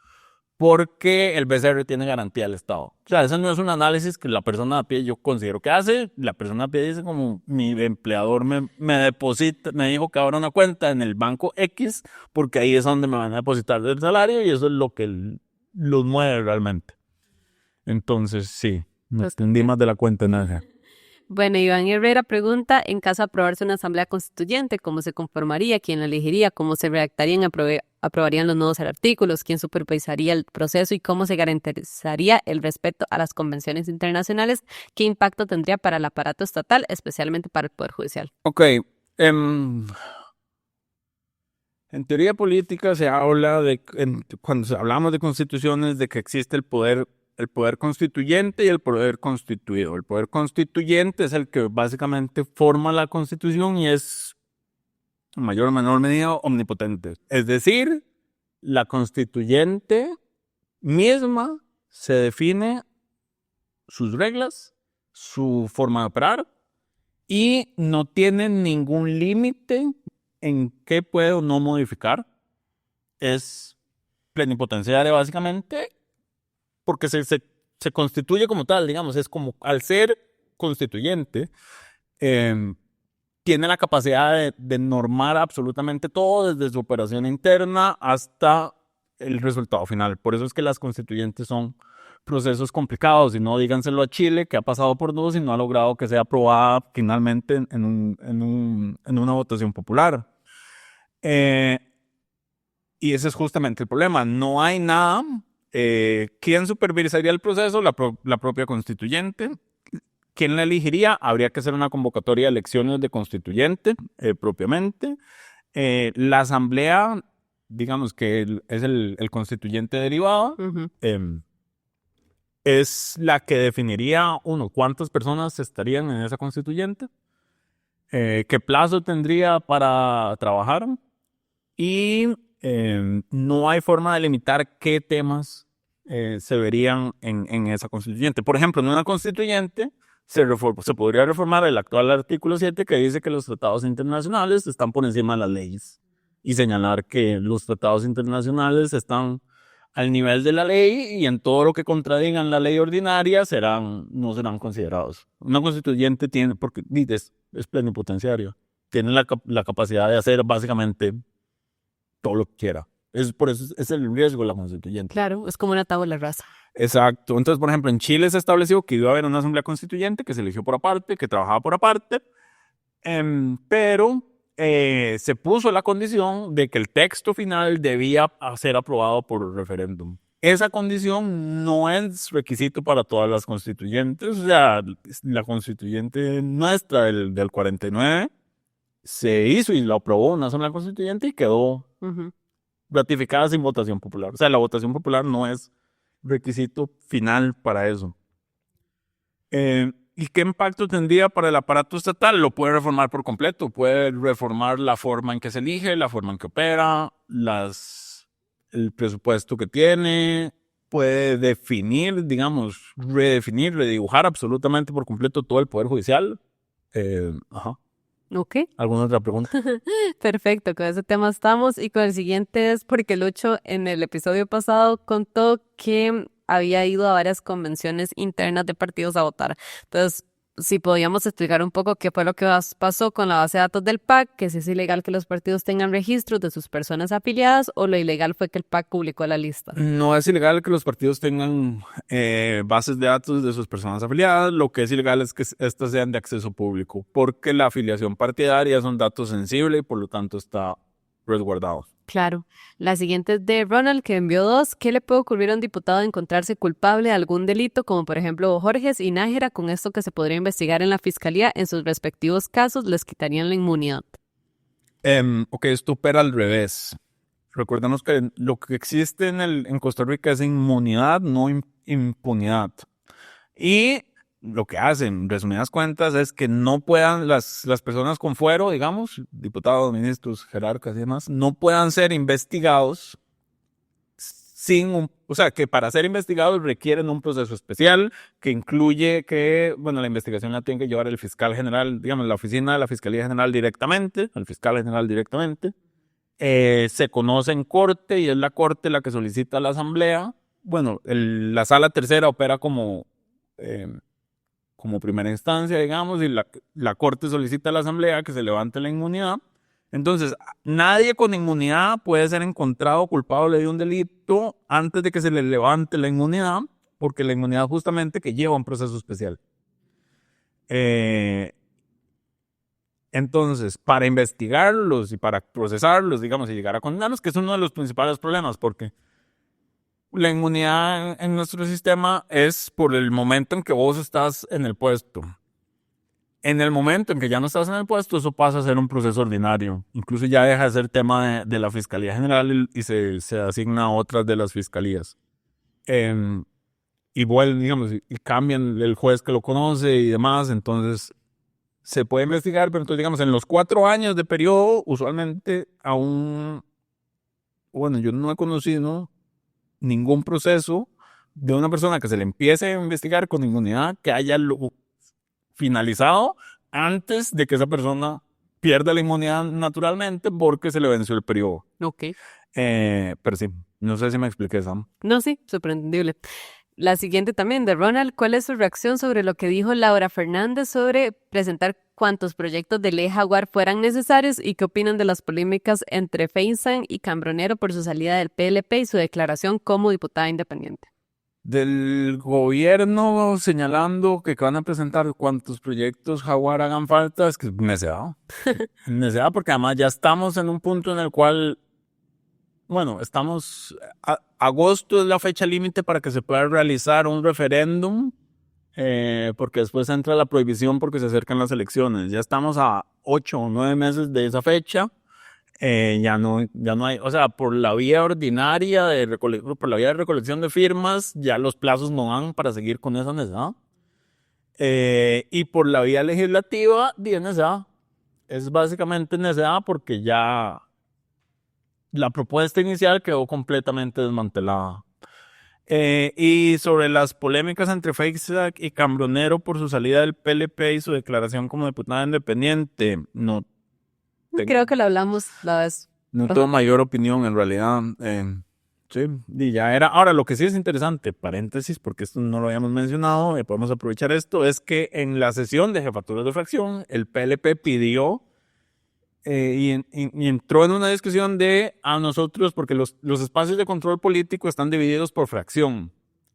porque el BCR tiene garantía del Estado. O sea, ese no es un análisis que la persona a pie yo considero que hace. La persona a pie dice como mi empleador me deposita, me dijo que abra una cuenta en el banco X, porque ahí es donde me van a depositar el salario y eso es lo que los mueve realmente. Entonces, sí, me extendí más de la cuenta en ese. Bueno, Iván Herrera pregunta, en caso de aprobarse una asamblea constituyente, ¿cómo se conformaría? ¿Quién la elegiría? ¿Cómo se redactarían? ¿Aprobarían los nuevos artículos? ¿Quién supervisaría el proceso? ¿Y cómo se garantizaría el respeto a las convenciones internacionales? ¿Qué impacto tendría para el aparato estatal, especialmente para el Poder Judicial? Ok. En teoría política se habla cuando hablamos de constituciones, de que existe el poder constituyente y el poder constituido. El poder constituyente es el que básicamente forma la constitución y es, en mayor o menor medida, omnipotente. Es decir, la constituyente misma se define sus reglas, su forma de operar y no tiene ningún límite en qué puede o no modificar. Es plenipotenciaria básicamente porque se constituye como tal, digamos, es como al ser constituyente, tiene la capacidad de normar absolutamente todo, desde su operación interna hasta el resultado final. Por eso es que las constituyentes son procesos complicados, y no díganselo a Chile, que ha pasado por dos y no ha logrado que sea aprobada finalmente en una votación popular. Y ese es justamente el problema. No hay nada. ¿Quién supervisaría el proceso? La propia constituyente. ¿Quién la elegiría? Habría que hacer una convocatoria de elecciones de constituyente propiamente. La asamblea, digamos que es el constituyente derivado, es la que definiría, cuántas personas estarían en esa constituyente, qué plazo tendría para trabajar, y no hay forma de limitar qué temas se verían en esa constituyente. Por ejemplo, en una constituyente se podría reformar el actual artículo 7 que dice que los tratados internacionales están por encima de las leyes y señalar que los tratados internacionales están al nivel de la ley y en todo lo que contradigan la ley ordinaria no serán considerados. Una constituyente tiene, porque es plenipotenciaria, tiene la capacidad de hacer básicamente todo lo que quiera. Por eso es el riesgo de la constituyente. Claro, es como una tabla rasa. Exacto. Entonces, por ejemplo, en Chile se estableció que iba a haber una asamblea constituyente que se eligió por aparte, que trabajaba por aparte, pero se puso la condición de que el texto final debía ser aprobado por referéndum. Esa condición no es requisito para todas las constituyentes. O sea, la constituyente nuestra del 49 se hizo y la aprobó una asamblea constituyente y quedó ratificada sin votación popular. O sea, la votación popular no es requisito final para eso. ¿Y qué impacto tendría para el aparato estatal? Lo puede reformar por completo. Puede reformar la forma en que se elige, la forma en que opera, el presupuesto que tiene. Puede definir, digamos, redibujar absolutamente por completo todo el Poder Judicial. Ok. ¿Alguna otra pregunta? Perfecto, con ese tema estamos. Y con el siguiente es porque Lucho en el episodio pasado contó que había ido a varias convenciones internas de partidos a votar. Entonces, si podíamos explicar un poco qué fue lo que pasó con la base de datos del PAC, que si es ilegal que los partidos tengan registros de sus personas afiliadas, o lo ilegal fue que el PAC publicó la lista. No es ilegal que los partidos tengan bases de datos de sus personas afiliadas. Lo que es ilegal es que estas sean de acceso público, porque la afiliación partidaria es un dato sensible y por lo tanto está resguardado. Claro. La siguiente es de Ronald, que envió 2. ¿Qué le puede ocurrir a un diputado de encontrarse culpable de algún delito, como por ejemplo Jorges y Nájera, con esto que se podría investigar en la fiscalía en sus respectivos casos, les quitarían la inmunidad? Ok, esto opera al revés. Recordemos que lo que existe en Costa Rica es inmunidad, no impunidad. Y lo que hacen, en resumidas cuentas, es que no puedan las personas con fuero, digamos, diputados, ministros, jerarcas y demás, no puedan ser investigados o sea, que para ser investigados requieren un proceso especial que incluye que, la investigación la tiene que llevar el fiscal general, digamos, la oficina de la Fiscalía General directamente, el fiscal general directamente. Se conoce en corte y es la corte la que solicita a la asamblea. La sala tercera opera como primera instancia, digamos, y la corte solicita a la asamblea que se levante la inmunidad. Entonces, nadie con inmunidad puede ser encontrado culpable de un delito antes de que se le levante la inmunidad, porque la inmunidad justamente que lleva un proceso especial. Entonces, para investigarlos y para procesarlos, digamos, y llegar a condenarlos, que es uno de los principales problemas, porque la inmunidad en nuestro sistema es por el momento en que vos estás en el puesto. En el momento en que ya no estás en el puesto, eso pasa a ser un proceso ordinario. Incluso ya deja de ser tema de la Fiscalía General y se asigna a otras de las fiscalías. Igual, digamos, y cambian el juez que lo conoce y demás, entonces se puede investigar, pero entonces, digamos, en los 4 años de periodo, usualmente bueno, yo no he conocido ningún proceso de una persona que se le empiece a investigar con inmunidad que haya finalizado antes de que esa persona pierda la inmunidad naturalmente porque se le venció el periodo. Ok. Pero sí, no sé si me expliqué, Sam. No, sí, sorprendible. La siguiente también de Ronald, ¿cuál es su reacción sobre lo que dijo Laura Fernández sobre presentar cuantos proyectos de ley Jaguar fueran necesarios y qué opinan de las polémicas entre Feinstein y Cambronero por su salida del PLP y su declaración como diputada independiente? Del gobierno señalando que van a presentar cuantos proyectos Jaguar hagan falta, es que es necedad. Necedad porque además ya estamos en un punto en el cual, bueno, agosto es la fecha límite para que se pueda realizar un referéndum, porque después entra la prohibición porque se acercan las elecciones. Ya estamos a 8 o 9 meses de esa fecha. Ya no hay, o sea, por la vía ordinaria por la vía de recolección de firmas, ya los plazos no dan para seguir con esa necesidad. Y por la vía legislativa, necesidad. Es básicamente necesidad porque ya la propuesta inicial quedó completamente desmantelada. Y sobre las polémicas entre Feinstein y Cambronero por su salida del PLP y su declaración como diputada independiente, no creo que lo hablamos la vez. No tengo mayor opinión en realidad. Sí, y ya era. Ahora, lo que sí es interesante, paréntesis, porque esto no lo habíamos mencionado, podemos aprovechar esto, es que en la sesión de jefaturas de fracción, el PLP pidió y entró en una discusión de a nosotros, porque los espacios de control político están divididos por fracción.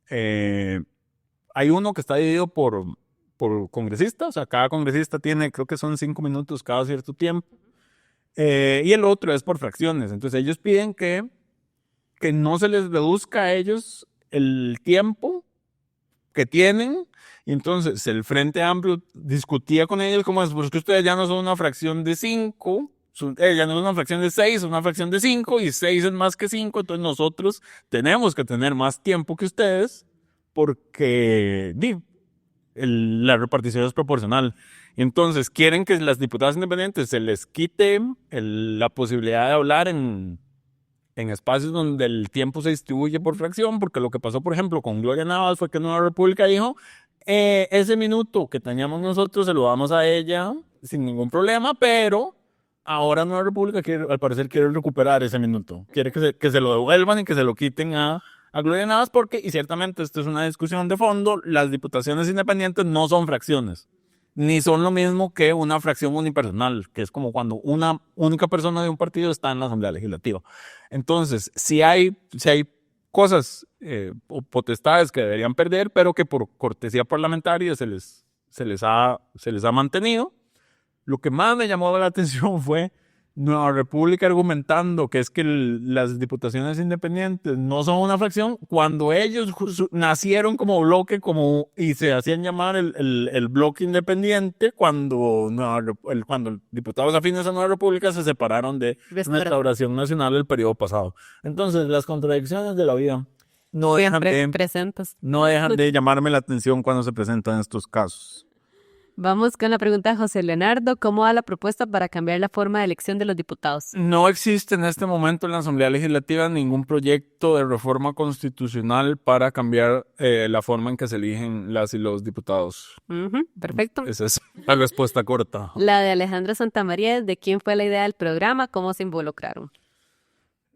Hay uno que está dividido por congresista, o sea, cada congresista tiene, creo que son 5 minutos cada cierto tiempo. Y el otro es por fracciones. Entonces ellos piden que no se les reduzca a ellos el tiempo que tienen. Y entonces el Frente Amplio discutía con ellos como es, porque ustedes ya no son una fracción de 5, ya no son una fracción de 6, son una fracción de 5 y 6 es más que 5. Entonces nosotros tenemos que tener más tiempo que ustedes porque la repartición es proporcional. Entonces, quieren que las diputadas independientes se les quite la posibilidad de hablar en espacios donde el tiempo se distribuye por fracción, porque lo que pasó, por ejemplo, con Gloria Navas fue que Nueva República dijo, ese minuto que teníamos nosotros se lo damos a ella sin ningún problema, pero ahora Nueva República al parecer quiere recuperar ese minuto. Quiere que se lo devuelvan y que se lo quiten a Gloria Navas porque, y ciertamente esto es una discusión de fondo, las diputaciones independientes no son fracciones, ni son lo mismo que una fracción unipersonal, que es como cuando una única persona de un partido está en la Asamblea Legislativa. Entonces, si hay cosas o potestades que deberían perder, pero que por cortesía parlamentaria se les ha mantenido. Lo que más me llamó la atención fue Nueva República argumentando que es que las diputaciones independientes no son una fracción cuando ellos nacieron como bloque y se hacían llamar el bloque independiente cuando diputados afines a Nueva República se separaron de Restauración Nacional el periodo pasado. Entonces, las contradicciones de la vida no dejan de llamarme la atención cuando se presentan estos casos. Vamos con la pregunta de José Leonardo. ¿Cómo va la propuesta para cambiar la forma de elección de los diputados? No existe en este momento en la Asamblea Legislativa ningún proyecto de reforma constitucional para cambiar la forma en que se eligen las y los diputados. Perfecto. Esa es la respuesta corta. La de Alejandra Santamaría, ¿de quién fue la idea del programa? ¿Cómo se involucraron?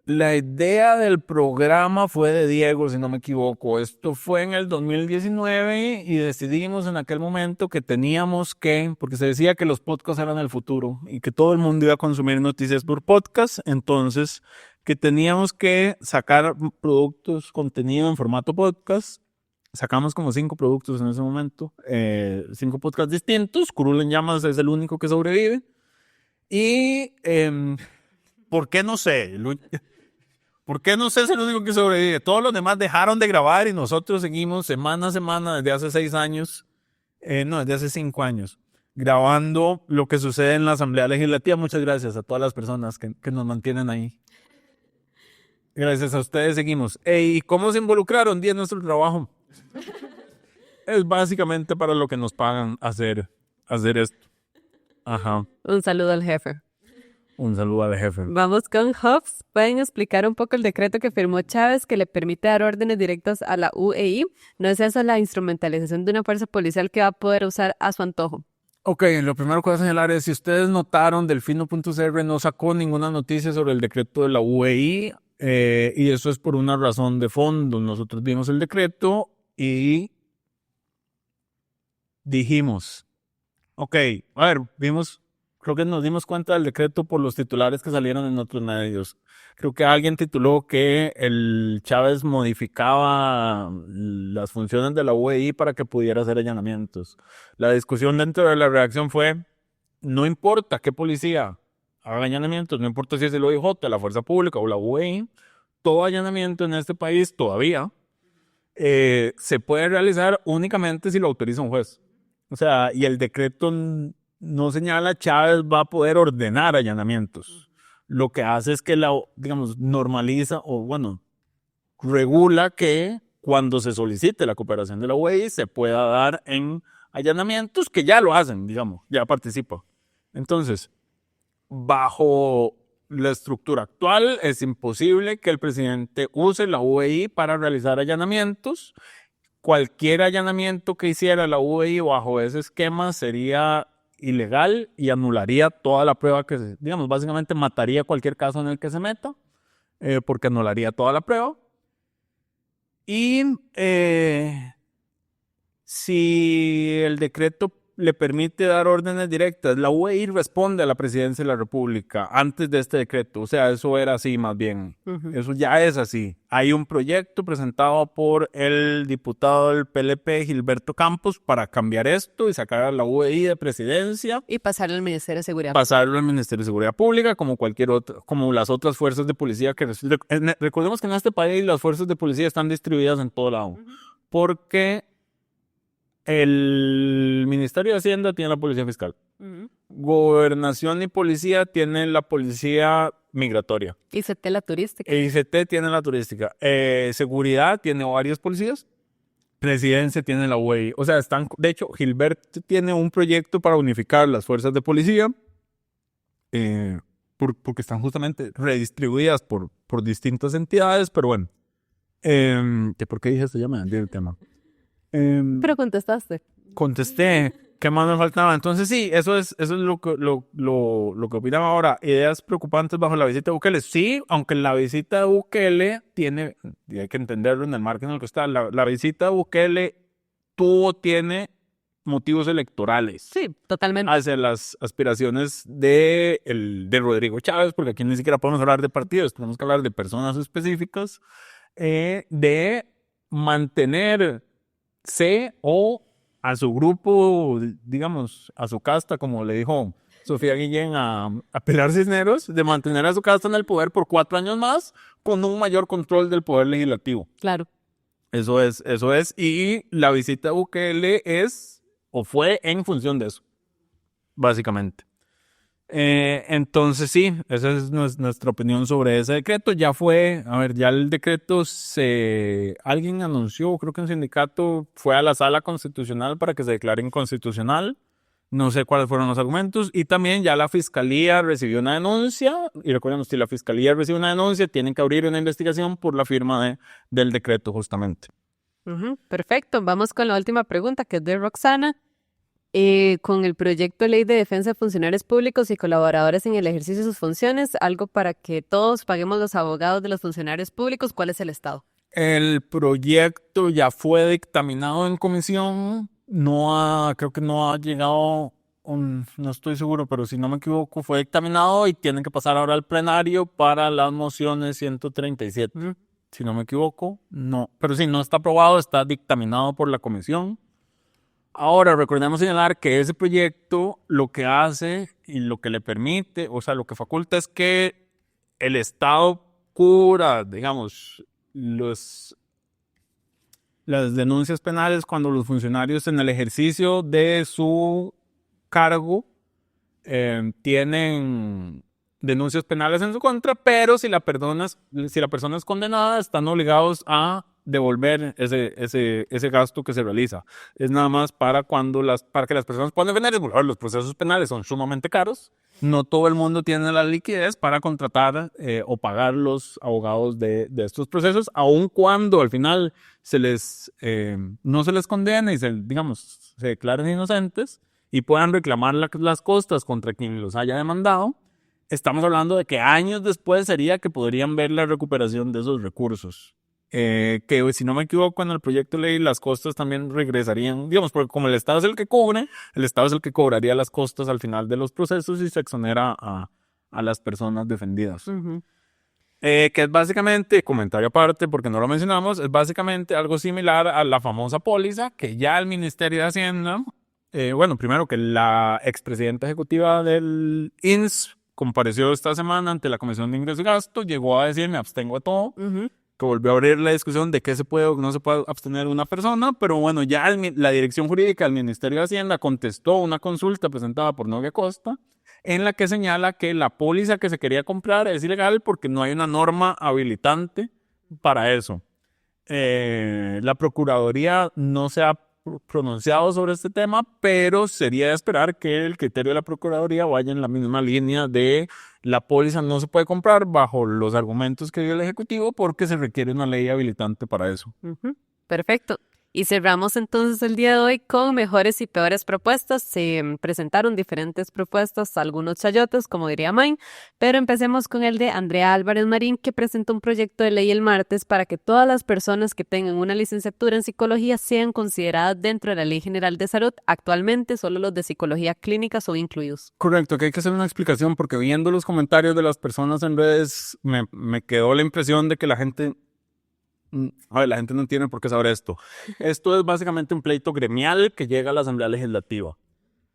La idea del programa fue de Diego, si no me equivoco. Esto fue en el 2019 y decidimos en aquel momento que teníamos porque se decía que los podcasts eran el futuro y que todo el mundo iba a consumir noticias por podcast, entonces que teníamos que sacar productos, contenido en formato podcast Sacamos como 5 productos en ese momento, 5 podcasts distintos. Curul en Llamas es el único que sobrevive. Y, ¿por qué no sé? ¿Por qué no sé? Es el único que sobrevive. Todos los demás dejaron de grabar y nosotros seguimos semana a semana desde hace 6 años, desde hace 5 años, grabando lo que sucede en la Asamblea Legislativa. Muchas gracias a todas las personas que nos mantienen ahí. Gracias a ustedes seguimos. ¿Y cómo se involucraron? En nuestro trabajo. Es básicamente para lo que nos pagan hacer esto. Ajá. Un saludo al jefe. Un saludo al jefe. Vamos con Huffs. ¿Pueden explicar un poco el decreto que firmó Chávez que le permite dar órdenes directas a la UEI? ¿No es eso la instrumentalización de una fuerza policial que va a poder usar a su antojo? Ok, lo primero que voy a señalar es, si ustedes notaron, Delfino.cr no sacó ninguna noticia sobre el decreto de la UEI, y eso es por una razón de fondo. Nosotros vimos el decreto y dijimos, ok, a ver, creo que nos dimos cuenta del decreto por los titulares que salieron en otros medios. Creo que alguien tituló que el Chávez modificaba las funciones de la UEI para que pudiera hacer allanamientos. La discusión dentro de la redacción fue, no importa qué policía haga allanamientos, no importa si es el OIJ, la Fuerza Pública o la UEI, todo allanamiento en este país todavía se puede realizar únicamente si lo autoriza un juez. O sea, y el decreto no señala Chávez va a poder ordenar allanamientos. Lo que hace es que normaliza regula que cuando se solicite la cooperación de la UEI se pueda dar en allanamientos que ya lo hacen, ya participa. Entonces, bajo la estructura actual es imposible que el presidente use la UEI para realizar allanamientos. Cualquier allanamiento que hiciera la UEI bajo ese esquema sería ilegal y anularía toda la prueba que básicamente mataría cualquier caso en el que se meta, porque anularía toda la prueba. Y si el decreto le permite dar órdenes directas, la UEI responde a la Presidencia de la República antes de este decreto. O sea, eso era así más bien. Eso ya es así. Hay un proyecto presentado por el diputado del PLP, Gilberto Campos, para cambiar esto y sacar a la UEI de Presidencia. Y pasarlo al Ministerio de Seguridad. Pasarlo al Ministerio de Seguridad Pública, como las otras fuerzas de policía. Recordemos que en este país las fuerzas de policía están distribuidas en todo lado. Porque el Ministerio de Hacienda tiene la Policía Fiscal. Gobernación y Policía tienen la Policía Migratoria. ICT la turística. ICT tiene la turística. Seguridad tiene varios policías. Presidencia tiene la UEI. O sea, de hecho, Gilberto tiene un proyecto para unificar las fuerzas de policía, porque están justamente redistribuidas por distintas entidades, pero bueno. ¿Por qué dije esto? Ya me vendí el tema. Pero contestaste. Contesté. ¿Qué más me faltaba? Entonces sí, eso es lo que opinaba ahora. Ideas preocupantes bajo la visita de Bukele. Sí, aunque la visita de Bukele tiene, y hay que entenderlo en el margen en el que está, la visita de Bukele tiene motivos electorales. Sí, totalmente. Hacia las aspiraciones de Rodrigo Chávez, porque aquí ni siquiera podemos hablar de partidos, tenemos que hablar de personas específicas, de mantenerse o a su grupo, a su casta, como le dijo Sofía Guillén a Pilar Cisneros, de mantener a su casta en el poder por 4 años más, con un mayor control del poder legislativo. Claro. Eso es. Y la visita de Bukele fue en función de eso, básicamente. Entonces sí, esa es nuestra opinión sobre ese decreto. Ya el decreto alguien anunció, creo que un sindicato fue a la sala constitucional para que se declare inconstitucional. No sé cuáles fueron los argumentos. Y también ya la fiscalía recibió una denuncia. Y recuerden, si la fiscalía recibe una denuncia, tienen que abrir una investigación por la firma del decreto, justamente. Perfecto. Vamos con la última pregunta, que es de Roxana. Con el proyecto de ley de defensa de funcionarios públicos y colaboradores en el ejercicio de sus funciones, algo para que todos paguemos los abogados de los funcionarios públicos, ¿cuál es el estado? El proyecto ya fue dictaminado en comisión, creo que no ha llegado, no estoy seguro, pero si no me equivoco, fue dictaminado y tienen que pasar ahora al plenario para las mociones 137. si no me equivoco, no. Pero sí, no está aprobado, está dictaminado por la comisión. Ahora, recordemos señalar que ese proyecto lo que hace y lo que le permite, o sea, lo que faculta es que el Estado cubra, digamos, las denuncias penales cuando los funcionarios en el ejercicio de su cargo tienen denuncias penales en su contra, pero si la persona es condenada, están obligados a devolver ese gasto que se realiza. Es nada más para que las personas puedan defender. Los procesos penales son sumamente caros. No todo el mundo tiene la liquidez para contratar o pagar los abogados de estos procesos, aun cuando al final no se les condena y se declaren inocentes y puedan reclamar las costas contra quien los haya demandado. Estamos hablando de que años después sería que podrían ver la recuperación de esos recursos. Que si no me equivoco, en el proyecto de ley las costas también regresarían, digamos, porque como el Estado es el que cubre, el Estado es el que cobraría las costas al final de los procesos y se exonera a las personas defendidas. Ujú. Que es básicamente, comentario aparte porque no lo mencionamos, es básicamente algo similar a la famosa póliza que ya el Ministerio de Hacienda, primero que la expresidenta ejecutiva del INS compareció esta semana ante la Comisión de Ingreso y Gasto, llegó a decir me abstengo de todo, que volvió a abrir la discusión de qué se puede o no se puede abstener una persona, pero bueno, ya la Dirección Jurídica del Ministerio de Hacienda contestó una consulta presentada por Novia Costa en la que señala que la póliza que se quería comprar es ilegal porque no hay una norma habilitante para eso. La Procuraduría no se ha pronunciado sobre este tema, pero sería de esperar que el criterio de la Procuraduría vaya en la misma línea de la póliza no se puede comprar bajo los argumentos que dio el Ejecutivo porque se requiere una ley habilitante para eso. Perfecto. Y cerramos entonces el día de hoy con mejores y peores propuestas. Se presentaron diferentes propuestas, algunos chayotes, como diría Main, pero empecemos con el de Andrea Álvarez Marín, que presentó un proyecto de ley el martes para que todas las personas que tengan una licenciatura en psicología sean consideradas dentro de la Ley General de Salud. Actualmente solo los de psicología clínica son incluidos. Correcto, que hay que hacer una explicación porque viendo los comentarios de las personas en redes me quedó la impresión de que la gente no tiene por qué saber esto. Esto es básicamente un pleito gremial que llega a la Asamblea Legislativa.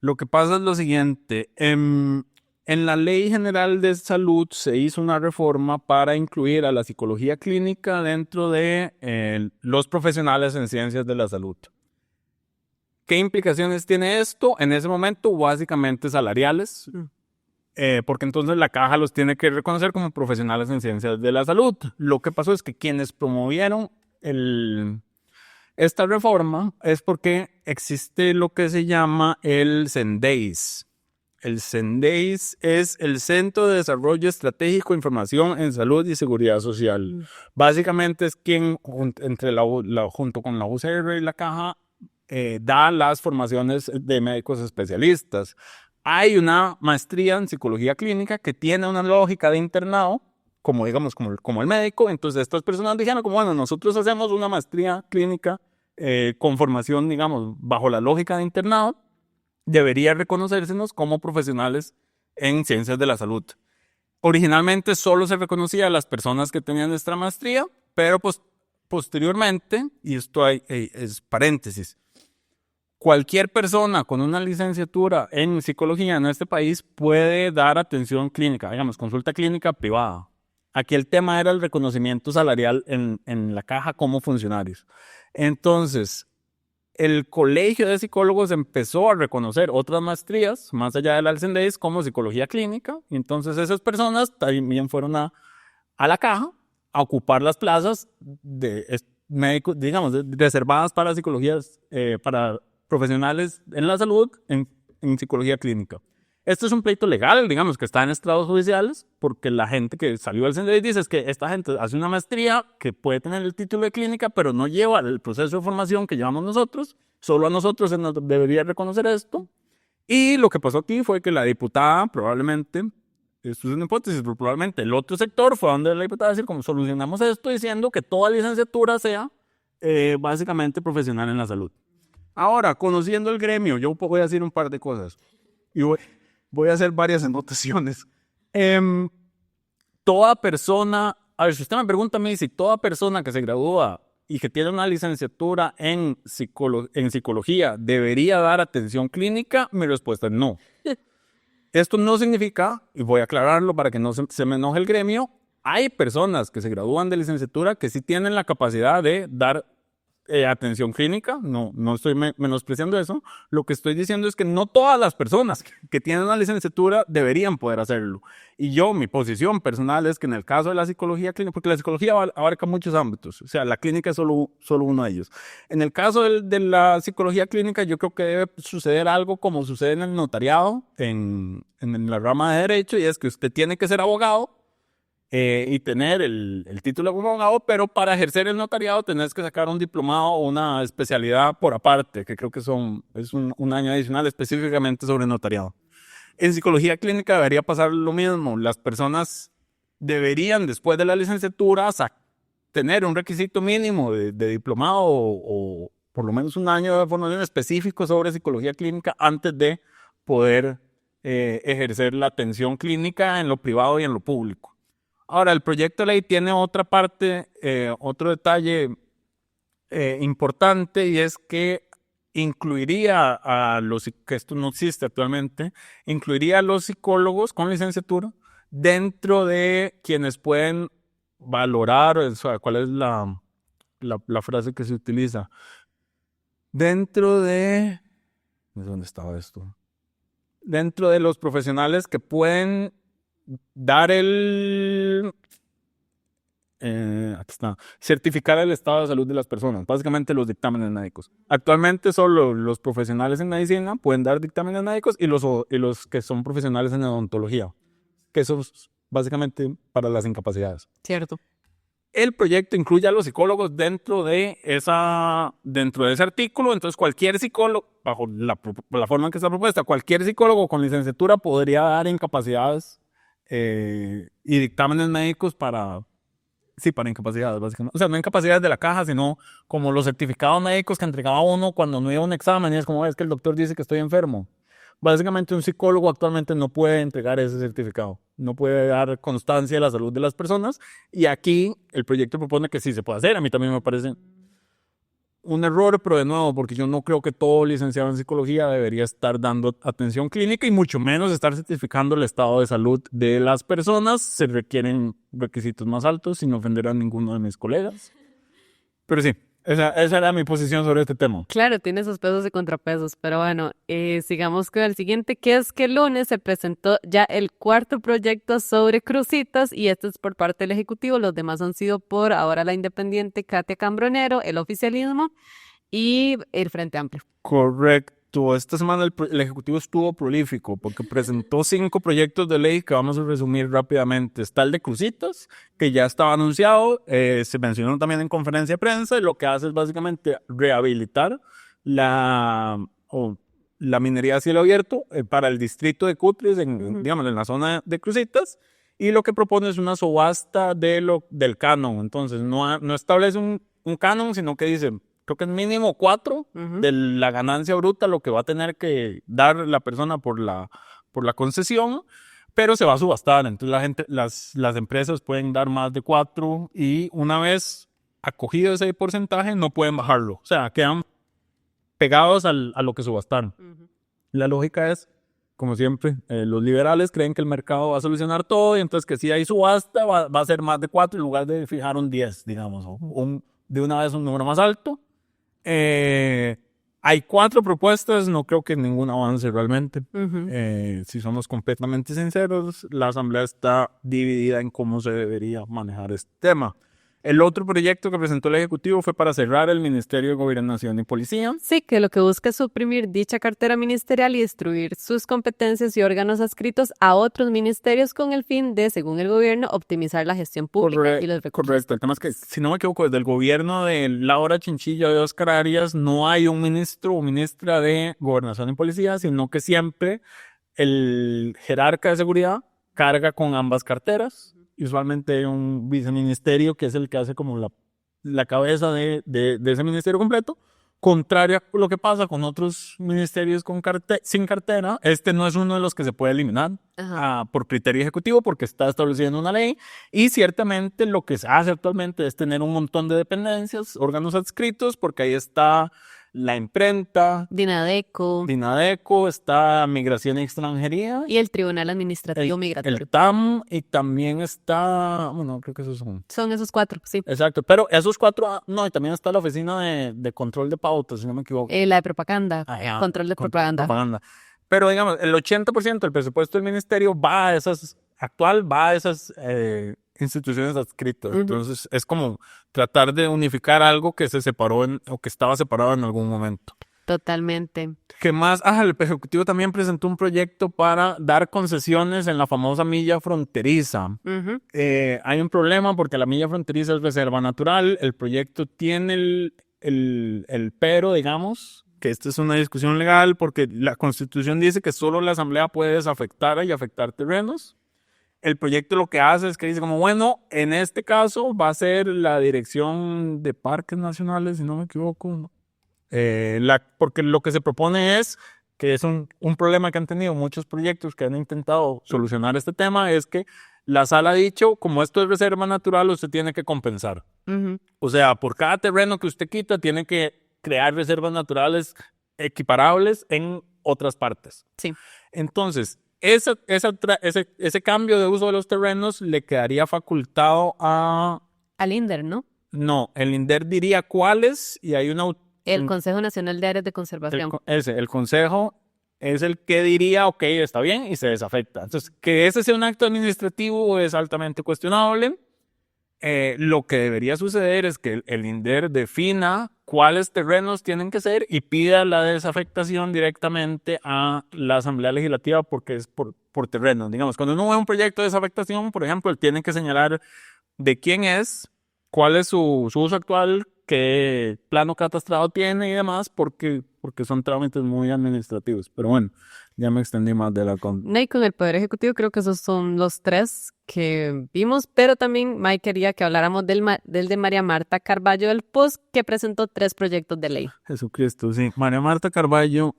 Lo que pasa es lo siguiente. En la Ley General de Salud se hizo una reforma para incluir a la psicología clínica dentro de los profesionales en ciencias de la salud. ¿Qué implicaciones tiene esto? En ese momento, básicamente salariales. Porque entonces la caja los tiene que reconocer como profesionales en ciencias de la salud. Lo que pasó es que quienes promovieron esta reforma es porque existe lo que se llama el CENDEIS. El CENDEIS es el Centro de Desarrollo Estratégico de Información en Salud y Seguridad Social. Básicamente es quien, junto con la UCR y la caja, da las formaciones de médicos especialistas. Hay una maestría en psicología clínica que tiene una lógica de internado, como el médico. Entonces estas personas dijeron nosotros hacemos una maestría clínica con formación, bajo la lógica de internado, debería reconocérsenos como profesionales en ciencias de la salud. Originalmente solo se reconocía a las personas que tenían esta maestría, pero posteriormente, y esto es paréntesis, cualquier persona con una licenciatura en psicología en este país puede dar atención clínica, consulta clínica privada. Aquí el tema era el reconocimiento salarial en la caja como funcionarios. Entonces, el Colegio de Psicólogos empezó a reconocer otras maestrías, más allá del CENDEIS, como psicología clínica. Y entonces esas personas también fueron a la caja a ocupar las plazas de médicos, reservadas para psicologías, para profesionales en la salud en psicología clínica. Esto es un pleito legal, que está en estrados judiciales, porque la gente que salió del CENDEIS dice es que esta gente hace una maestría que puede tener el título de clínica, pero no lleva el proceso de formación que llevamos nosotros. Solo a nosotros se nos debería reconocer esto. Y lo que pasó aquí fue que la diputada, probablemente, esto es una hipótesis, pero probablemente el otro sector fue donde la diputada decir cómo solucionamos esto diciendo que toda licenciatura sea básicamente profesional en la salud. Ahora, conociendo el gremio, yo voy a decir un par de cosas y voy a hacer varias anotaciones. Toda persona a ver, si usted me pregunta a mí si toda persona que se gradúa y que tiene una licenciatura en psicología debería dar atención clínica, mi respuesta es no. Esto no significa, y voy a aclararlo para que no se me enoje el gremio, hay personas que se gradúan de licenciatura que sí tienen la capacidad de dar atención clínica, no estoy menospreciando eso. Lo que estoy diciendo es que no todas las personas que tienen una licenciatura deberían poder hacerlo. Y mi posición personal es que en el caso de la psicología clínica, porque la psicología abarca muchos ámbitos, o sea, la clínica es solo uno de ellos. En el caso de la psicología clínica, yo creo que debe suceder algo como sucede en el notariado, en la rama de derecho, y es que usted tiene que ser abogado, y tener el título como abogado, pero para ejercer el notariado tenés que sacar un diplomado o una especialidad por aparte, que creo que es un año adicional específicamente sobre notariado. En psicología clínica debería pasar lo mismo. Las personas deberían, después de la licenciatura, tener un requisito mínimo de diplomado o por lo menos un año de formación específico sobre psicología clínica antes de poder ejercer la atención clínica en lo privado y en lo público. Ahora, el proyecto de ley tiene otra parte, otro detalle importante, y es que incluiría que esto no existe actualmente, incluiría a los psicólogos con licenciatura dentro de quienes pueden valorar, o sea, ¿cuál es la frase que se utiliza? Dentro de... ¿Dónde estaba esto? Dentro de los profesionales que pueden dar aquí está, certificar el estado de salud de las personas, básicamente los dictámenes médicos. Actualmente solo los profesionales en medicina pueden dar dictámenes médicos y los que son profesionales en odontología, que eso es básicamente para las incapacidades. Cierto. El proyecto incluye a los psicólogos dentro de ese artículo, entonces cualquier psicólogo, bajo la forma en que está propuesta, cualquier psicólogo con licenciatura podría dar incapacidades y dictámenes médicos para incapacidades, básicamente. O sea, no incapacidades de la caja, sino como los certificados médicos que entregaba uno cuando no iba a un examen, y es como, es que el doctor dice que estoy enfermo. Básicamente un psicólogo actualmente no puede entregar ese certificado, no puede dar constancia de la salud de las personas, y aquí el proyecto propone que sí se puede hacer. A mí también me parece un error, pero de nuevo, porque yo no creo que todo licenciado en psicología debería estar dando atención clínica y mucho menos estar certificando el estado de salud de las personas. Se requieren requisitos más altos sin ofender a ninguno de mis colegas. Pero sí, esa era mi posición sobre este tema. Claro, tiene sus pesos y contrapesos, pero bueno, sigamos con el siguiente, que es que el lunes se presentó ya el cuarto proyecto sobre crucitas, y este es por parte del Ejecutivo. Los demás han sido por ahora la independiente Katia Cambronero, el oficialismo y el Frente Amplio. Correcto. Esta semana el Ejecutivo estuvo prolífico porque presentó 5 proyectos de ley que vamos a resumir rápidamente. Está el de crucitas, que ya estaba anunciado, se mencionó también en conferencia de prensa, y lo que hace es básicamente rehabilitar la minería a cielo abierto para el distrito de Cutris, digamos, en la zona de crucitas, y lo que propone es una subasta del canon. Entonces no establece un canon, sino que dice, creo que es mínimo 4 de la ganancia bruta lo que va a tener que dar la persona por la concesión, pero se va a subastar. Entonces las empresas pueden dar más de 4, y una vez acogido ese porcentaje no pueden bajarlo. O sea, quedan pegados a lo que subastaron. La lógica es, como siempre, los liberales creen que el mercado va a solucionar todo, y entonces que si hay subasta va a ser más de 4 en lugar de fijar un 10, digamos, o de una vez un número más alto. Hay 4 propuestas, no creo que ninguna avance realmente. Si somos completamente sinceros, la Asamblea está dividida en cómo se debería manejar este tema. El otro proyecto que presentó el Ejecutivo fue para cerrar el Ministerio de Gobernación y Policía. Sí, que lo que busca es suprimir dicha cartera ministerial y distribuir sus competencias y órganos adscritos a otros ministerios con el fin de, según el gobierno, optimizar la gestión pública y los recursos. Correcto. El tema es que, si no me equivoco, desde el gobierno de Laura Chinchilla de Óscar Arias no hay un ministro o ministra de Gobernación y Policía, sino que siempre el jerarca de seguridad carga con ambas carteras. Usualmente hay un viceministerio que es el que hace como la cabeza de ese ministerio completo, contrario a lo que pasa con otros ministerios sin cartera, este no es uno de los que se puede eliminar por criterio ejecutivo porque está establecido en una ley, y ciertamente lo que se hace actualmente es tener un montón de dependencias, órganos adscritos, porque ahí está la imprenta, Dinadeco está Migración y Extranjería, y el Tribunal Administrativo Migratorio. el TAM, y también está, bueno, creo que esos son. Son esos 4, sí. Exacto, pero esos 4, no, y también está la Oficina de Control de Pautas, si no me equivoco. La de propaganda, control de propaganda. Pero digamos, el 80% del presupuesto del ministerio va a esas instituciones adscritas. Entonces es como tratar de unificar algo que se separó o que estaba separado en algún momento. Totalmente. ¿Qué más? El Ejecutivo también presentó un proyecto para dar concesiones en la famosa milla fronteriza. Hay un problema porque la milla fronteriza es reserva natural. El proyecto tiene el pero, digamos, que esta es una discusión legal porque la Constitución dice que solo la Asamblea puede desafectar y afectar terrenos. El proyecto lo que hace es que dice como, bueno, en este caso va a ser la Dirección de Parques Nacionales, si no me equivoco, ¿no? Porque lo que se propone es, que es un problema que han tenido muchos proyectos que han intentado solucionar este tema, es que la sala ha dicho, como esto es reserva natural, usted tiene que compensar. O sea, por cada terreno que usted quita, tiene que crear reservas naturales equiparables en otras partes. Sí. Entonces, ese cambio de uso de los terrenos le quedaría facultado al INDER, ¿no? No, el INDER diría cuáles y hay el Consejo Nacional de Áreas de Conservación. El Consejo es el que diría, ok, está bien, y se desafecta. Entonces, que ese sea un acto administrativo es altamente cuestionable. Lo que debería suceder es que el INDER defina cuáles terrenos tienen que ser y pida la desafectación directamente a la Asamblea Legislativa porque es por terrenos. Digamos, cuando uno ve un proyecto de desafectación, por ejemplo, él tiene que señalar de quién es, cuál es su uso actual, qué plano catastrado tiene y demás, porque son trámites muy administrativos. Pero bueno, ya me extendí más de la Y con el Poder Ejecutivo creo que esos son los 3 que vimos, pero también Mike quería que habláramos del de María Marta Carballo del PUSC, que presentó 3 proyectos de ley. Jesucristo, sí. María Marta Carballo,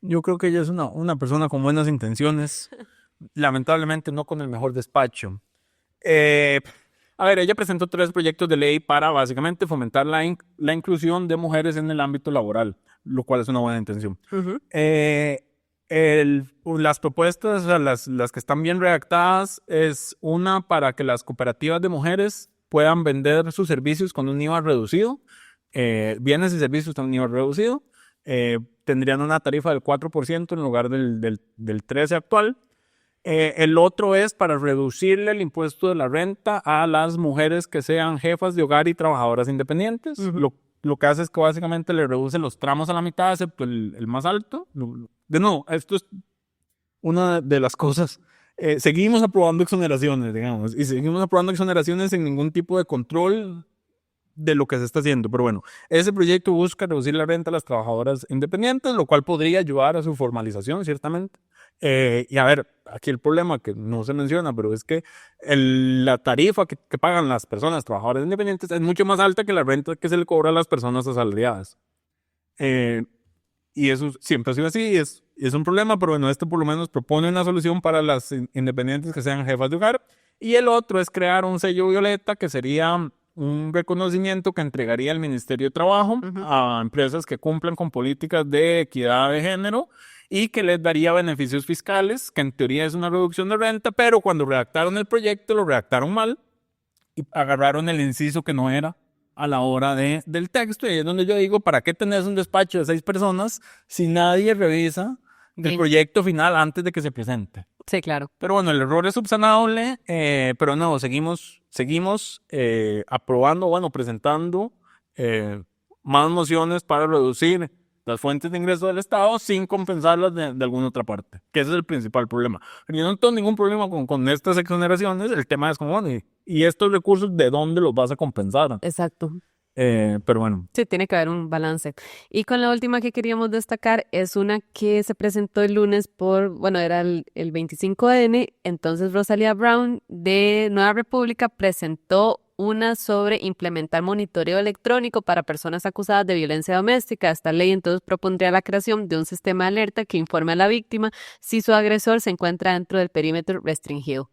yo creo que ella es una persona con buenas intenciones, lamentablemente no con el mejor despacho. Ella presentó 3 proyectos de ley para básicamente fomentar la inclusión de mujeres en el ámbito laboral, lo cual es una buena intención. Las propuestas, o sea, las que están bien redactadas, es una para que las cooperativas de mujeres puedan vender sus servicios con un IVA reducido, bienes y servicios con un IVA reducido, tendrían una tarifa del 4% en lugar del 13% actual. El otro es para reducirle el impuesto de la renta a las mujeres que sean jefas de hogar y trabajadoras independientes. Lo que hace es que básicamente le reduce los tramos a la mitad, excepto el más alto. De nuevo, esto es una de las cosas. Seguimos aprobando exoneraciones, digamos, y seguimos aprobando exoneraciones sin ningún tipo de control de lo que se está haciendo. Pero bueno, ese proyecto busca reducir la renta a las trabajadoras independientes, lo cual podría ayudar a su formalización, ciertamente. Y a ver, aquí el problema que no se menciona, pero es que la tarifa que pagan las personas trabajadoras independientes es mucho más alta que la renta que se le cobra a las personas asalariadas. Y eso siempre ha sido así, es un problema, pero bueno, por lo menos propone una solución para las independientes que sean jefas de hogar. Y el otro es crear un sello violeta, que sería un reconocimiento que entregaría el Ministerio de Trabajo a empresas que cumplan con políticas de equidad de género y que les daría beneficios fiscales, que en teoría es una reducción de renta, pero cuando redactaron el proyecto lo redactaron mal y agarraron el inciso que no era a la hora del texto. Y es donde yo digo, ¿para qué tenés un despacho de 6 personas si nadie revisa el proyecto final antes de que se presente? Sí, claro. Pero bueno, el error es subsanable, pero no, seguimos aprobando, presentando más mociones para reducir las fuentes de ingreso del Estado sin compensarlas de alguna otra parte, que ese es el principal problema. Yo no tengo ningún problema con estas exoneraciones, el tema es como, bueno, ¿y estos recursos de dónde los vas a compensar? Exacto. Pero bueno. Sí, tiene que haber un balance. Y con la última que queríamos destacar es una que se presentó el lunes era el 25N, entonces Rosalía Brown de Nueva República presentó una sobre implementar monitoreo electrónico para personas acusadas de violencia doméstica. Esta ley entonces propondría la creación de un sistema de alerta que informe a la víctima si su agresor se encuentra dentro del perímetro restringido.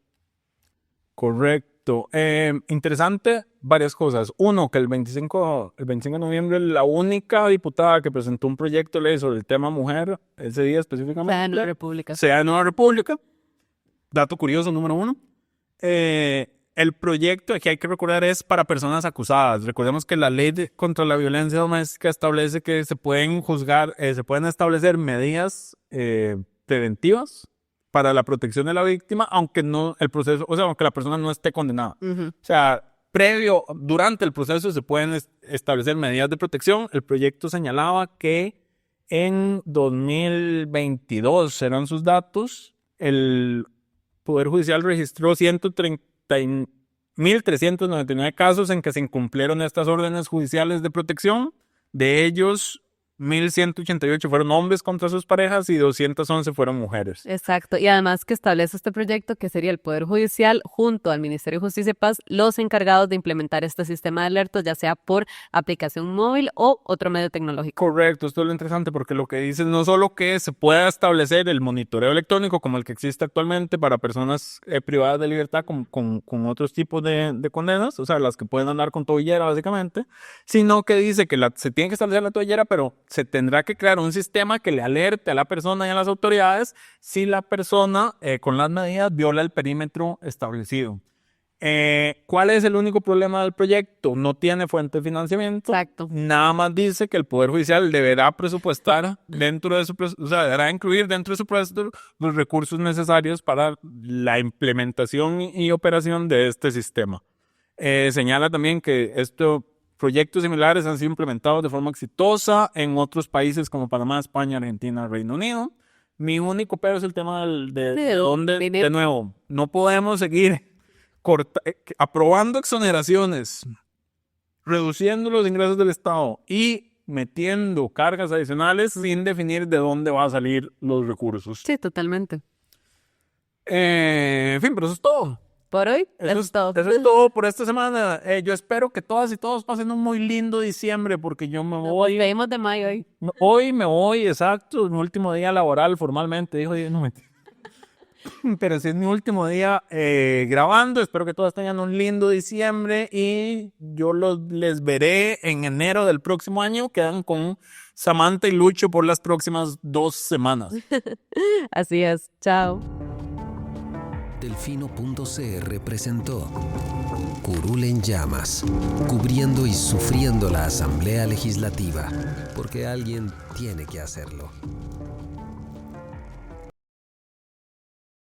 Correcto. Interesante varias cosas. Uno, que el 25 de noviembre la única diputada que presentó un proyecto de ley sobre el tema mujer, ese día específicamente, Sea de Nueva República. Sea de Nueva República. Dato curioso número 1. El proyecto, aquí hay que recordar, es para personas acusadas. Recordemos que la ley contra la violencia doméstica establece que se pueden se pueden establecer medidas preventivas para la protección de la víctima, aunque no el proceso, o sea, aunque la persona no esté condenada. O sea, durante el proceso se pueden establecer medidas de protección. El proyecto señalaba que en 2022 serán sus datos. El Poder Judicial registró 130.399 casos en que se incumplieron estas órdenes judiciales de protección. De ellos, 1.188 fueron hombres contra sus parejas y 211 fueron mujeres. Exacto, y además que establece este proyecto que sería el Poder Judicial junto al Ministerio de Justicia y Paz los encargados de implementar este sistema de alertas, ya sea por aplicación móvil o otro medio tecnológico. Correcto, esto es lo interesante porque lo que dice no solo que se pueda establecer el monitoreo electrónico como el que existe actualmente para personas privadas de libertad con otros tipos de condenas, o sea, las que pueden andar con tobillera básicamente, sino que dice que se tiene que establecer la tobillera, pero se tendrá que crear un sistema que le alerte a la persona y a las autoridades si la persona con las medidas viola el perímetro establecido. ¿Cuál es el único problema del proyecto? No tiene fuente de financiamiento. Exacto. Nada más dice que el Poder Judicial deberá presupuestar dentro de su presupuesto, o sea, deberá incluir dentro de su presupuesto los recursos necesarios para la implementación y operación de este sistema. Señala también que proyectos similares han sido implementados de forma exitosa en otros países como Panamá, España, Argentina, Reino Unido. Mi único pero es el tema de dónde, de nuevo, no podemos seguir aprobando exoneraciones, reduciendo los ingresos del Estado y metiendo cargas adicionales sin definir de dónde van a salir los recursos. Sí, totalmente. En fin, pero eso es todo. Por hoy, eso es todo. Eso es todo por esta semana. Yo espero que todas y todos pasen un muy lindo diciembre porque yo me voy. Nos vemos de mayo hoy. Hoy me voy, exacto, mi último día laboral formalmente. Dijo, no me... Pero sí es mi último día grabando. Espero que todas tengan un lindo diciembre y yo les veré en enero del próximo año. Quedan con Samantha y Lucho por las próximas 2 semanas. Así es. Chao. Delfino.cr presentó Curul en Llamas, cubriendo y sufriendo la Asamblea Legislativa, porque alguien tiene que hacerlo.